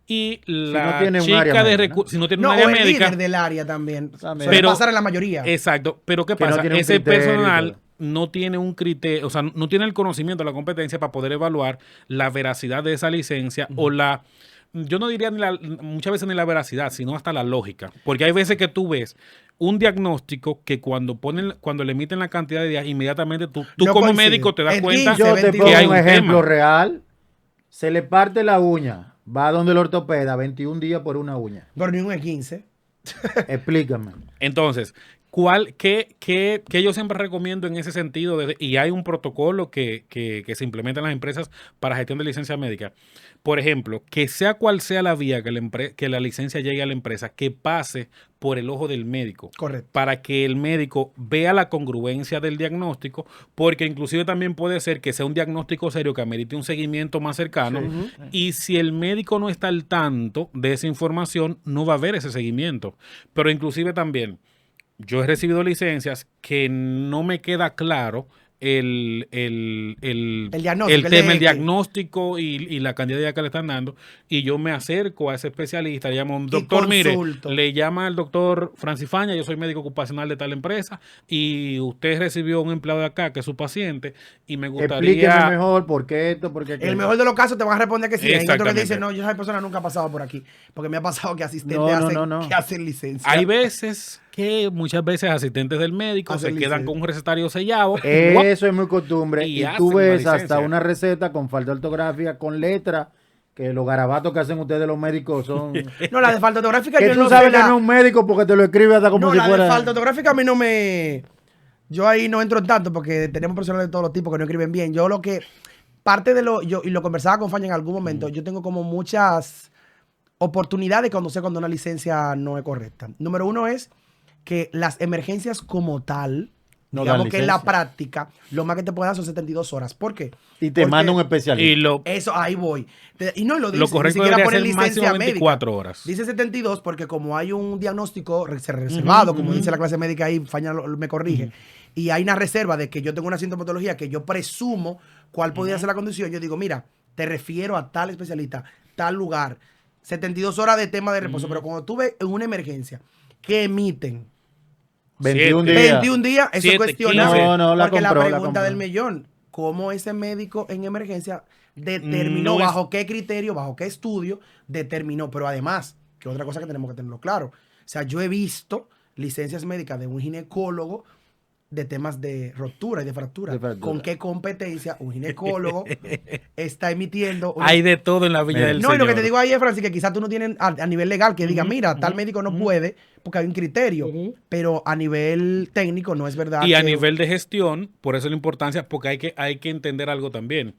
y la tiene un chica área de médica, ¿no? recursos, si no tiene No, un área o el médica, líder del área también. También. Suele Pero- pasar en la mayoría. exacto, pero ¿qué Que no pasa? tiene un Ese criterio y personal todo. no tiene un criterio, o sea, no tiene el conocimiento, la competencia para poder evaluar la veracidad de esa licencia o yo no diría muchas veces ni la veracidad, sino hasta la lógica. Porque hay veces que tú ves un diagnóstico que cuando le emiten la cantidad de días, inmediatamente tú No como coincide. médico te das Es cuenta 15, Yo te 22. pongo que hay un un ejemplo tema. real. Se le parte la uña. Va donde el ortopeda, 21 días por una uña. Pero ni un E15. Explícame. Entonces, qué yo siempre recomiendo en ese sentido? Y hay un protocolo que se implementa en las empresas para gestión de licencia médica. Por ejemplo, que sea cual sea la vía que la licencia llegue a la empresa, que pase por el ojo del médico. Correcto. Para que el médico vea la congruencia del diagnóstico, porque inclusive también puede ser que sea un diagnóstico serio que amerite un seguimiento más cercano, y si el médico no está al tanto de esa información, no va a haber ese seguimiento. Pero inclusive también, yo he recibido licencias que no me queda claro el diagnóstico, tema, el DX. diagnóstico y la cantidad de días que le están dando, y yo me acerco a ese especialista, le llamo, doctor, mire, consulto. le llama al doctor Francis Faña, yo soy médico ocupacional de tal empresa, y usted recibió un empleado de acá que es su paciente, y me Explíqueme gustaría... mejor por qué esto, por qué En el aquello. mejor de los casos te van a responder que sí. Hay otro que Exactamente. dice, no, yo esa persona nunca ha pasado por aquí. Porque me ha pasado que asistentes No. que hacen licencia. Hay veces que muchas veces asistentes del médico Hacen se quedan licencia. con un recetario sellado. Eso es muy costumbre. Y Y hacen tú una ves licencia. hasta una receta con falta de ortografía, con letra, que los garabatos que hacen ustedes los médicos son... No, la de falta ortográfica que yo tú no sabes sé que la- no es un médico porque te lo escribe hasta como No, si la fuera... de falta ortográfica a mí no me... Yo ahí no entro en tanto porque tenemos personas de todos los tipos que no escriben bien. Yo lo que... Parte de lo... y lo conversaba con Faña en algún momento. Yo tengo como muchas oportunidades cuando sé cuando una licencia no es correcta. Número uno es que las emergencias como tal, No digamos dan que en la licencia. práctica, lo más que te pueden dar son 72 horas. ¿Por qué? Y te Porque- manda un especialista. Y lo, Eso, ahí voy. Y no, y lo dice, Lo correcto ni siquiera debería pone ser licencia máximo médica. 24 horas. Dice 72 porque como hay un diagnóstico reservado, como dice la clase médica ahí, Faña me corrige, y hay una reserva de que yo tengo una sintomatología que yo presumo cuál podría ser la condición, yo digo, mira, te refiero a tal especialista, tal lugar, 72 horas de tema de reposo, pero cuando tú ves en una emergencia que emiten 21 7. días. 21 días, eso es 7, cuestionable. 15. No, la porque compró, la la pregunta compró. del millón, ¿cómo ese médico en emergencia determinó No es- bajo qué criterio, bajo qué estudio determinó? Pero además, que otra cosa que tenemos que tenerlo claro. O sea, yo he visto licencias médicas de un ginecólogo de temas de ruptura y de fractura. De fractura. ¿Con qué competencia un ginecólogo está emitiendo? una- Hay de todo en la viña Mira. del no, y lo que Señor. te digo ahí es, Francis, que quizás tú no tienes a nivel legal que diga, mira, tal médico no puede porque hay un criterio, pero a nivel técnico no es verdad. Y a que- nivel de gestión, por eso la importancia, porque hay que entender algo también.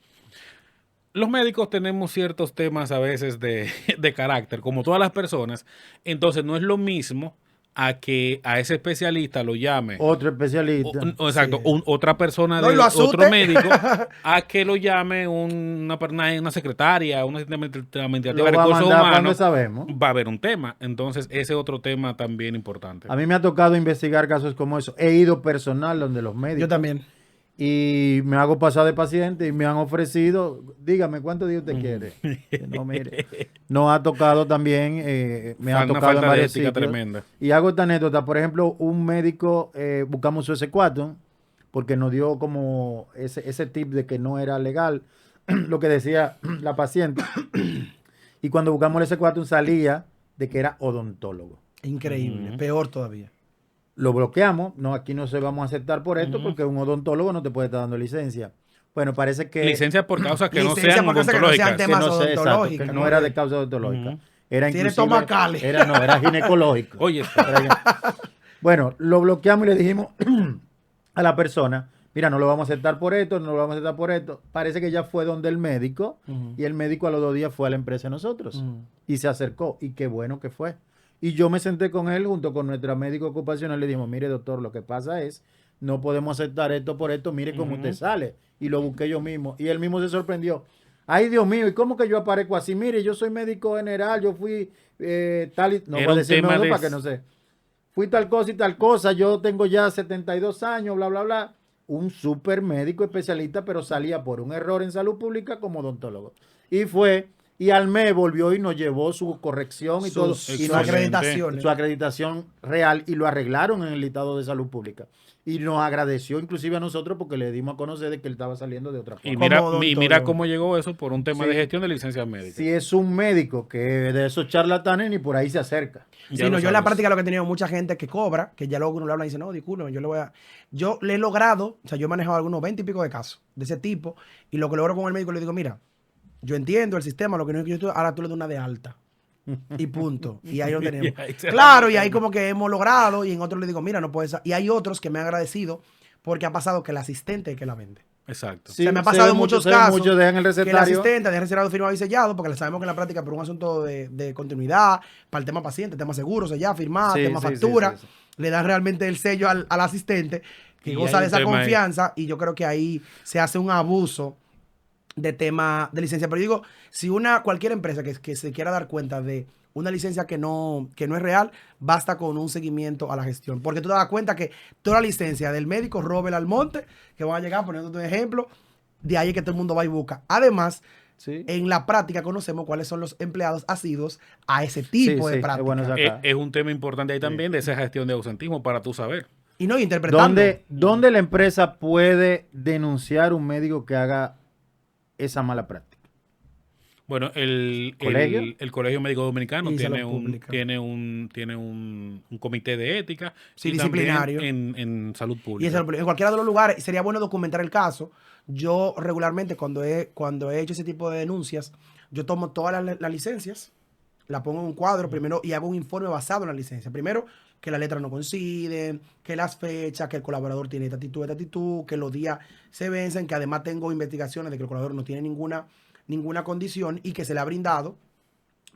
Los médicos tenemos ciertos temas a veces de carácter, como todas las personas. Entonces, no es lo mismo a que a ese especialista lo llame. Otro especialista. Exacto, Sí. otra persona No, y de lo asuste. otro médico, a que lo llame una secretaria, una asistente administrativa Lo de va a recursos mandar para donde humanos, sabemos. va a haber un tema. Entonces, ese es otro tema también importante. A mí me ha tocado investigar casos como eso. He ido personal donde los médicos. Yo también. Y me hago pasar de paciente y me han ofrecido, dígame, ¿cuántos días usted quiere? No, mire. Nos ha tocado también, me ha Una tocado falta en de varios ética sitios. tremenda. Y hago esta anécdota, por ejemplo, un médico, buscamos su S4, porque nos dio como ese tip de que no era legal, lo que decía la paciente. Y cuando buscamos el S4 salía de que era odontólogo. Increíble. Peor todavía. Lo bloqueamos, no, aquí no se vamos a aceptar por esto, porque un odontólogo no te puede estar dando licencia. Bueno, parece que... Licencia por causas que no Licencia sean por causas que no sean odontológicas. temas que no sé, exacto, odontológicas, que ¿no? no era de causa odontológica. Era Si eres inclusive... estomacales. Era ginecológico. Oye, Bueno, lo bloqueamos y le dijimos a la persona, mira, no lo vamos a aceptar por esto, no lo vamos a aceptar por esto. Parece que ya fue donde el médico y el médico a los 2 días fue a la empresa de nosotros y se acercó y qué bueno que fue. Y yo me senté con él junto con nuestra médico ocupacional. Le dijimos, mire doctor, lo que pasa es, no podemos aceptar esto por esto, mire cómo usted sale. Y lo busqué yo mismo. Y él mismo se sorprendió. Ay, Dios mío, ¿y cómo que yo aparezco así? Mire, yo soy médico general, yo fui tal y... No Era voy a un decir tema no, de- para que no sé. Fui tal cosa y tal cosa, yo tengo ya 72 años, bla, bla, bla. Un súper médico especialista, pero salía por un error en salud pública como odontólogo. Y fue, y al mes volvió y nos llevó su corrección y todo. Sus Y Excelente. acreditaciones. su acreditación real y lo arreglaron en el listado de salud pública. Y nos agradeció inclusive a nosotros porque le dimos a conocer de que él estaba saliendo de otra Y forma. mira, Como y mira odontólogo. cómo llegó eso por un tema Sí. de gestión de licencias médicas. Si es un médico que de esos charlatanes ni por ahí se acerca. Sí, Ya no, lo yo en la sabes. práctica lo que he tenido mucha gente que cobra, que ya luego uno le habla y dice, no, disculpe, yo le he logrado, o sea, yo he manejado algunos 20 y pico de casos de ese tipo, y lo que logro con el médico le digo, mira, yo entiendo el sistema, lo que no es que ahora tú le das una de alta. Y punto. Y ahí lo tenemos. Y ahí se Claro, la y ahí metemos. como que hemos logrado, y en otros le digo, mira, no puedes. Y hay otros que me han agradecido porque ha pasado que el asistente es que la vende. Exacto. Sí, Se me ha se pasado ve en muchos se ve casos mucho, dejan el que el recetario. asistente deja el cerrado firmado y sellado, porque le sabemos que en la práctica por un asunto de continuidad, para el tema paciente, tema seguro, sellado, firmado, Sí, tema sí, factura, sí, sí, sí. le dan realmente el sello al asistente que Y goza hay de un esa tema ahí. confianza, y yo creo que ahí se hace un abuso de tema de licencia. Pero digo, si cualquier empresa que se quiera dar cuenta de una licencia que no es real, basta con un seguimiento a la gestión. Porque tú te das cuenta que toda la licencia del médico Robert Almonte, que van a llegar, poniéndote un ejemplo, de ahí es que todo el mundo va y busca. Además, Sí. en la práctica conocemos cuáles son los empleados asiduos a ese Sí, tipo de sí, es práctica. bueno sacar. Es un tema importante ahí también de esa gestión de ausentismo para tú saber. Y no, interpretando. ¿Dónde la empresa puede denunciar un médico que haga esa mala práctica? Bueno, ¿Colegio? el Colegio Médico Dominicano Y tiene salud pública. un comité de ética Sí, y también disciplinario. en salud Y pública. en cualquiera de los lugares sería bueno documentar el caso. Yo regularmente cuando he hecho ese tipo de denuncias, yo tomo todas las licencias, la pongo en un cuadro primero y hago un informe basado en la licencia. Primero, que las letras no coinciden, que las fechas, que el colaborador tiene esta actitud, que los días se vencen, que además tengo investigaciones de que el colaborador no tiene ninguna condición y que se le ha brindado.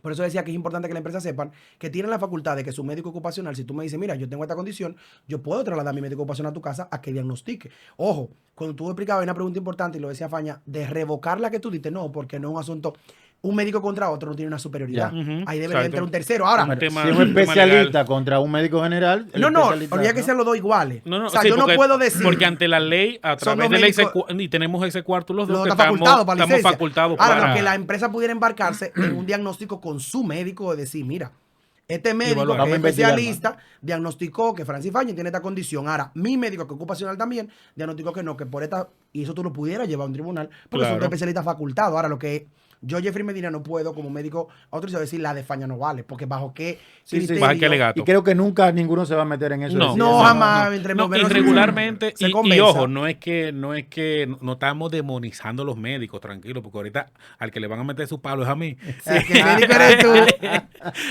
Por eso decía que es importante que la empresa sepan que tienen la facultad de que su médico ocupacional, si tú me dices, mira, yo tengo esta condición, yo puedo trasladar a mi médico ocupacional a tu casa a que diagnostique. Ojo, cuando tú explicabas una pregunta importante, y lo decía Faña, de revocar la que tú diste, no, porque no es un asunto, un médico contra otro no tiene una superioridad. Ya. Ujú, Ahí debería exacto. entrar un tercero. Ahora, Un tema- Si un un tema especialista legal. contra un médico general. el no, especialista, olvida que sean los dos iguales. No, o sea, sí, yo no porque- puedo decir... Porque ante la ley, a Son través los de la médicos- y tenemos exequatur los Lo dos que está facultado para estamos licencia. facultados Ahora, para... no, que la empresa pudiera embarcarse en un diagnóstico con su médico de decir, mira, este médico evaluar. que Vamos es a investigar especialista diagnosticó que Francis Faña tiene esta condición. Ahora, mi médico que es ocupacional también diagnosticó que no, que por esta, y eso tú lo pudieras llevar a un tribunal, porque son Claro. dos especialistas facultados. Ahora, lo que yo, Jeffrey Medina, no puedo como médico autorizado decir la de Faña no vale, porque bajo qué Sí, sí. criterio... Bajo qué alegato. Y creo que nunca ninguno se va a meter en eso. No. de decir, No, jamás. Entre No, y bomberos regularmente, se y conversa. ojo, no es que no estamos demonizando a los médicos, tranquilo, porque ahorita al que le van a meter su palo es a mí. ¿Qué médico eres tú?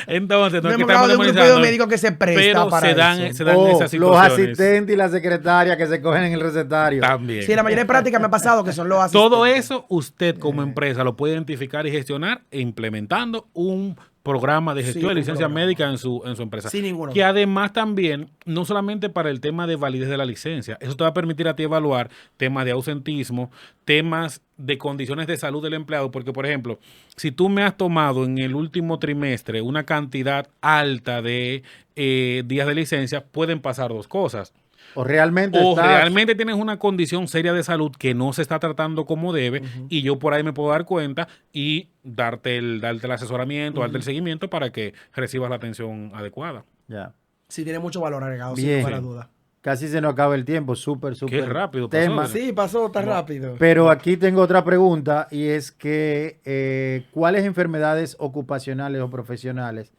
Entonces, No es que hemos hablado de un grupo de demonizando, médicos que se presta pero para eso. se dan Oh, esas los situaciones asistentes y la secretaria que se cogen en el recetario. también. Sí, la mayoría de prácticas me ha pasado que son los asistentes. Todo eso usted como empresa lo puede identificar y gestionar implementando un programa de gestión Sí, de un licencia programa. médica en su empresa. Sin ninguno. Que además también, no solamente para el tema de validez de la licencia, eso te va a permitir a ti evaluar temas de ausentismo, temas de condiciones de salud del empleado, porque por ejemplo, si tú me has tomado en el último trimestre una cantidad alta de días de licencia, pueden pasar dos cosas. O realmente O estás- realmente tienes una condición seria de salud que no se está tratando como debe y yo por ahí me puedo dar cuenta y darte el asesoramiento, darte el seguimiento para que recibas la atención adecuada. Ya. Sí, tiene mucho valor agregado, Bien. sin lugar a duda. Casi se nos acaba el tiempo. Súper, súper. rápido pasó, tema. ¿verdad? Sí, pasó tan rápido. Pero aquí tengo otra pregunta y es que ¿cuáles enfermedades ocupacionales o profesionales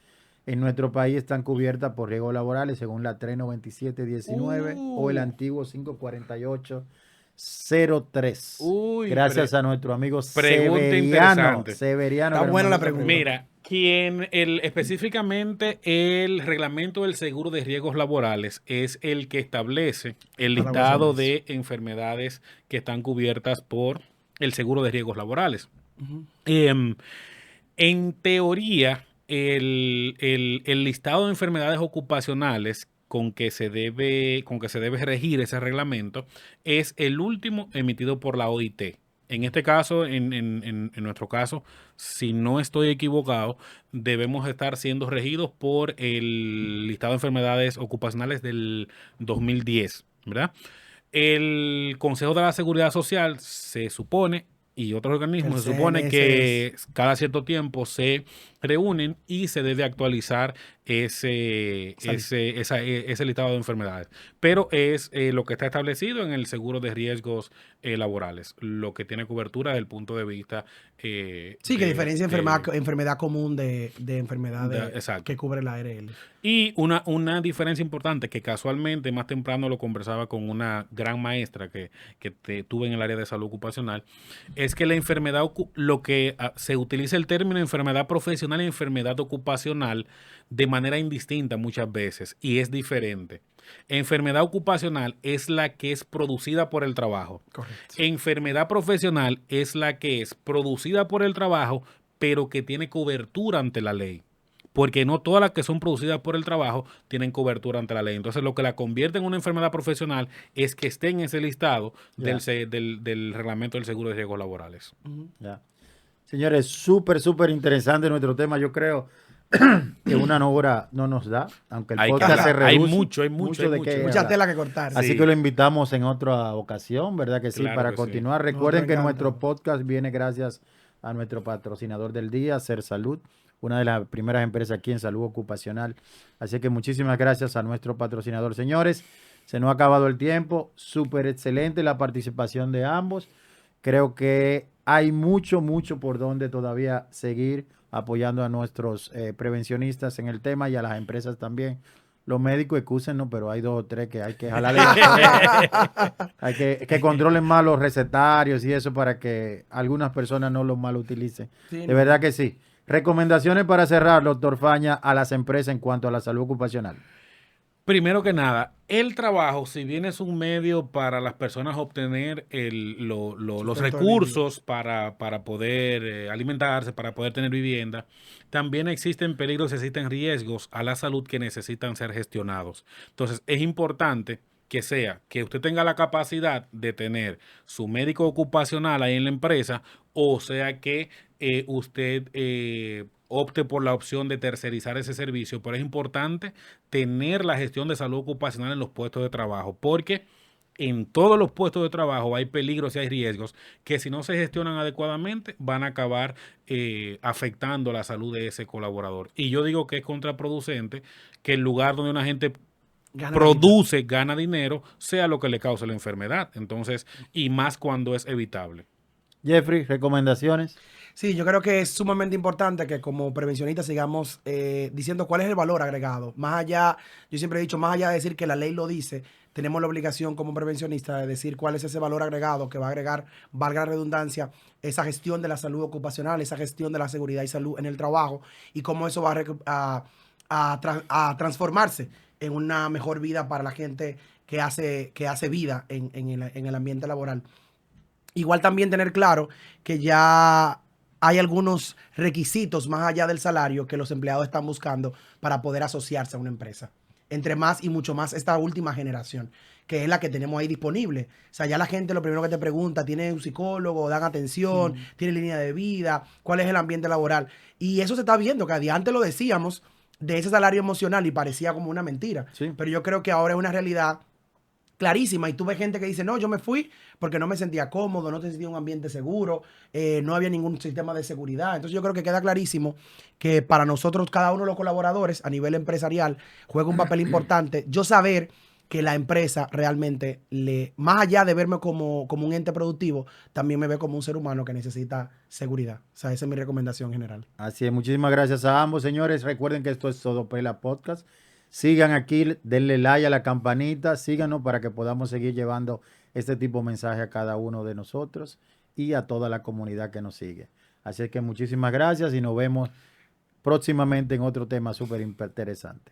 en nuestro país están cubiertas por riesgos laborales según la 397-19 o el antiguo 548-03? Uy, Gracias a nuestro amigo pregunta Severiano. interesante. Severiano. Está que nos buena la mandó esta pregunta. Mira, específicamente el reglamento del seguro de riesgos laborales es el que establece el Para listado vosotros. de enfermedades que están cubiertas por el seguro de riesgos laborales. En teoría, el listado de enfermedades ocupacionales con que se debe regir ese reglamento es el último emitido por la OIT. En este caso, en nuestro caso, si no estoy equivocado, debemos estar siendo regidos por el listado de enfermedades ocupacionales del 2010, ¿verdad? El Consejo de la Seguridad Social se supone, y otros organismos se supone que cada cierto tiempo se reúnen y se debe actualizar ese listado de enfermedades. Pero es lo que está establecido en el seguro de riesgos laborales, lo que tiene cobertura desde el punto de vista sí, que diferencia enfermedad común de enfermedades exacto. que cubre la ARL. Y una diferencia importante que casualmente más temprano lo conversaba con una gran maestra que tuve en el área de salud ocupacional, es que la enfermedad, se utiliza el término enfermedad profesional y enfermedad ocupacional de manera indistinta muchas veces y es diferente. Enfermedad ocupacional es la que es producida por el trabajo. Correcto. Enfermedad profesional es la que es producida por el trabajo, pero que tiene cobertura ante la ley. Porque no todas las que son producidas por el trabajo tienen cobertura ante la ley. Entonces, lo que la convierte en una enfermedad profesional es que esté en ese listado del reglamento del seguro de riesgos laborales. Ya. Señores, súper interesante nuestro tema. Yo creo que una hora no nos da, aunque el podcast se reduce. Hay mucha tela que cortar. Así que lo invitamos en otra ocasión, ¿verdad que sí? Claro Para que continuar. sí. Recuerden que nuestro podcast viene gracias a nuestro patrocinador del día, Ser Salud, una de las primeras empresas aquí en salud ocupacional. Así que muchísimas gracias a nuestro patrocinador. Señores, se nos ha acabado el tiempo. Súper excelente la participación de ambos. Creo que hay mucho por donde todavía seguir apoyando a nuestros prevencionistas en el tema y a las empresas también. Los médicos, excúsennos, pero hay 2 o 3 que hay que jalarle. Hay que controlen más los recetarios y eso para que algunas personas no los mal utilicen. Sí, de verdad que sí. Recomendaciones para cerrar, doctor Faña, a las empresas en cuanto a la salud ocupacional. Primero que nada, el trabajo, si bien es un medio para las personas obtener los recursos para poder alimentarse, para poder tener vivienda, también existen peligros, existen riesgos a la salud que necesitan ser gestionados. Entonces, es importante que usted tenga la capacidad de tener su médico ocupacional ahí en la empresa, o sea que usted opte por la opción de tercerizar ese servicio, pero es importante tener la gestión de salud ocupacional en los puestos de trabajo, porque en todos los puestos de trabajo hay peligros y hay riesgos que si no se gestionan adecuadamente van a acabar afectando la salud de ese colaborador. Y yo digo que es contraproducente que el lugar donde una gente gana dinero, sea lo que le cause la enfermedad. Entonces, y más cuando es evitable. Jeffrey, recomendaciones. Sí, yo creo que es sumamente importante que como prevencionistas sigamos diciendo cuál es el valor agregado. Más allá, yo siempre he dicho, más allá de decir que la ley lo dice, tenemos la obligación como prevencionistas de decir cuál es ese valor agregado que va a agregar, valga la redundancia, esa gestión de la salud ocupacional, esa gestión de la seguridad y salud en el trabajo y cómo eso va a transformarse en una mejor vida para la gente que hace vida en el ambiente laboral. Igual también tener claro que ya hay algunos requisitos más allá del salario que los empleados están buscando para poder asociarse a una empresa. Entre más y mucho más esta última generación, que es la que tenemos ahí disponible. O sea, ya la gente lo primero que te pregunta, ¿tiene un psicólogo? ¿Dan atención? ¿Tiene línea de vida? ¿Cuál es el ambiente laboral? Y eso se está viendo, que antes lo decíamos de ese salario emocional y parecía como una mentira. Sí. Pero yo creo que ahora es una realidad clarísima, y tuve gente que dice, no, yo me fui porque no me sentía cómodo, no sentía un ambiente seguro, no había ningún sistema de seguridad. Entonces yo creo que queda clarísimo que para nosotros, cada uno de los colaboradores a nivel empresarial, juega un papel importante. Yo saber que la empresa realmente, más allá de verme como un ente productivo, también me ve como un ser humano que necesita seguridad. O sea, esa es mi recomendación general. Así es, muchísimas gracias a ambos, señores. Recuerden que esto es Sodopela Podcast. Sigan aquí, denle like a la campanita, síganos para que podamos seguir llevando este tipo de mensaje a cada uno de nosotros y a toda la comunidad que nos sigue. Así que muchísimas gracias y nos vemos próximamente en otro tema súper interesante.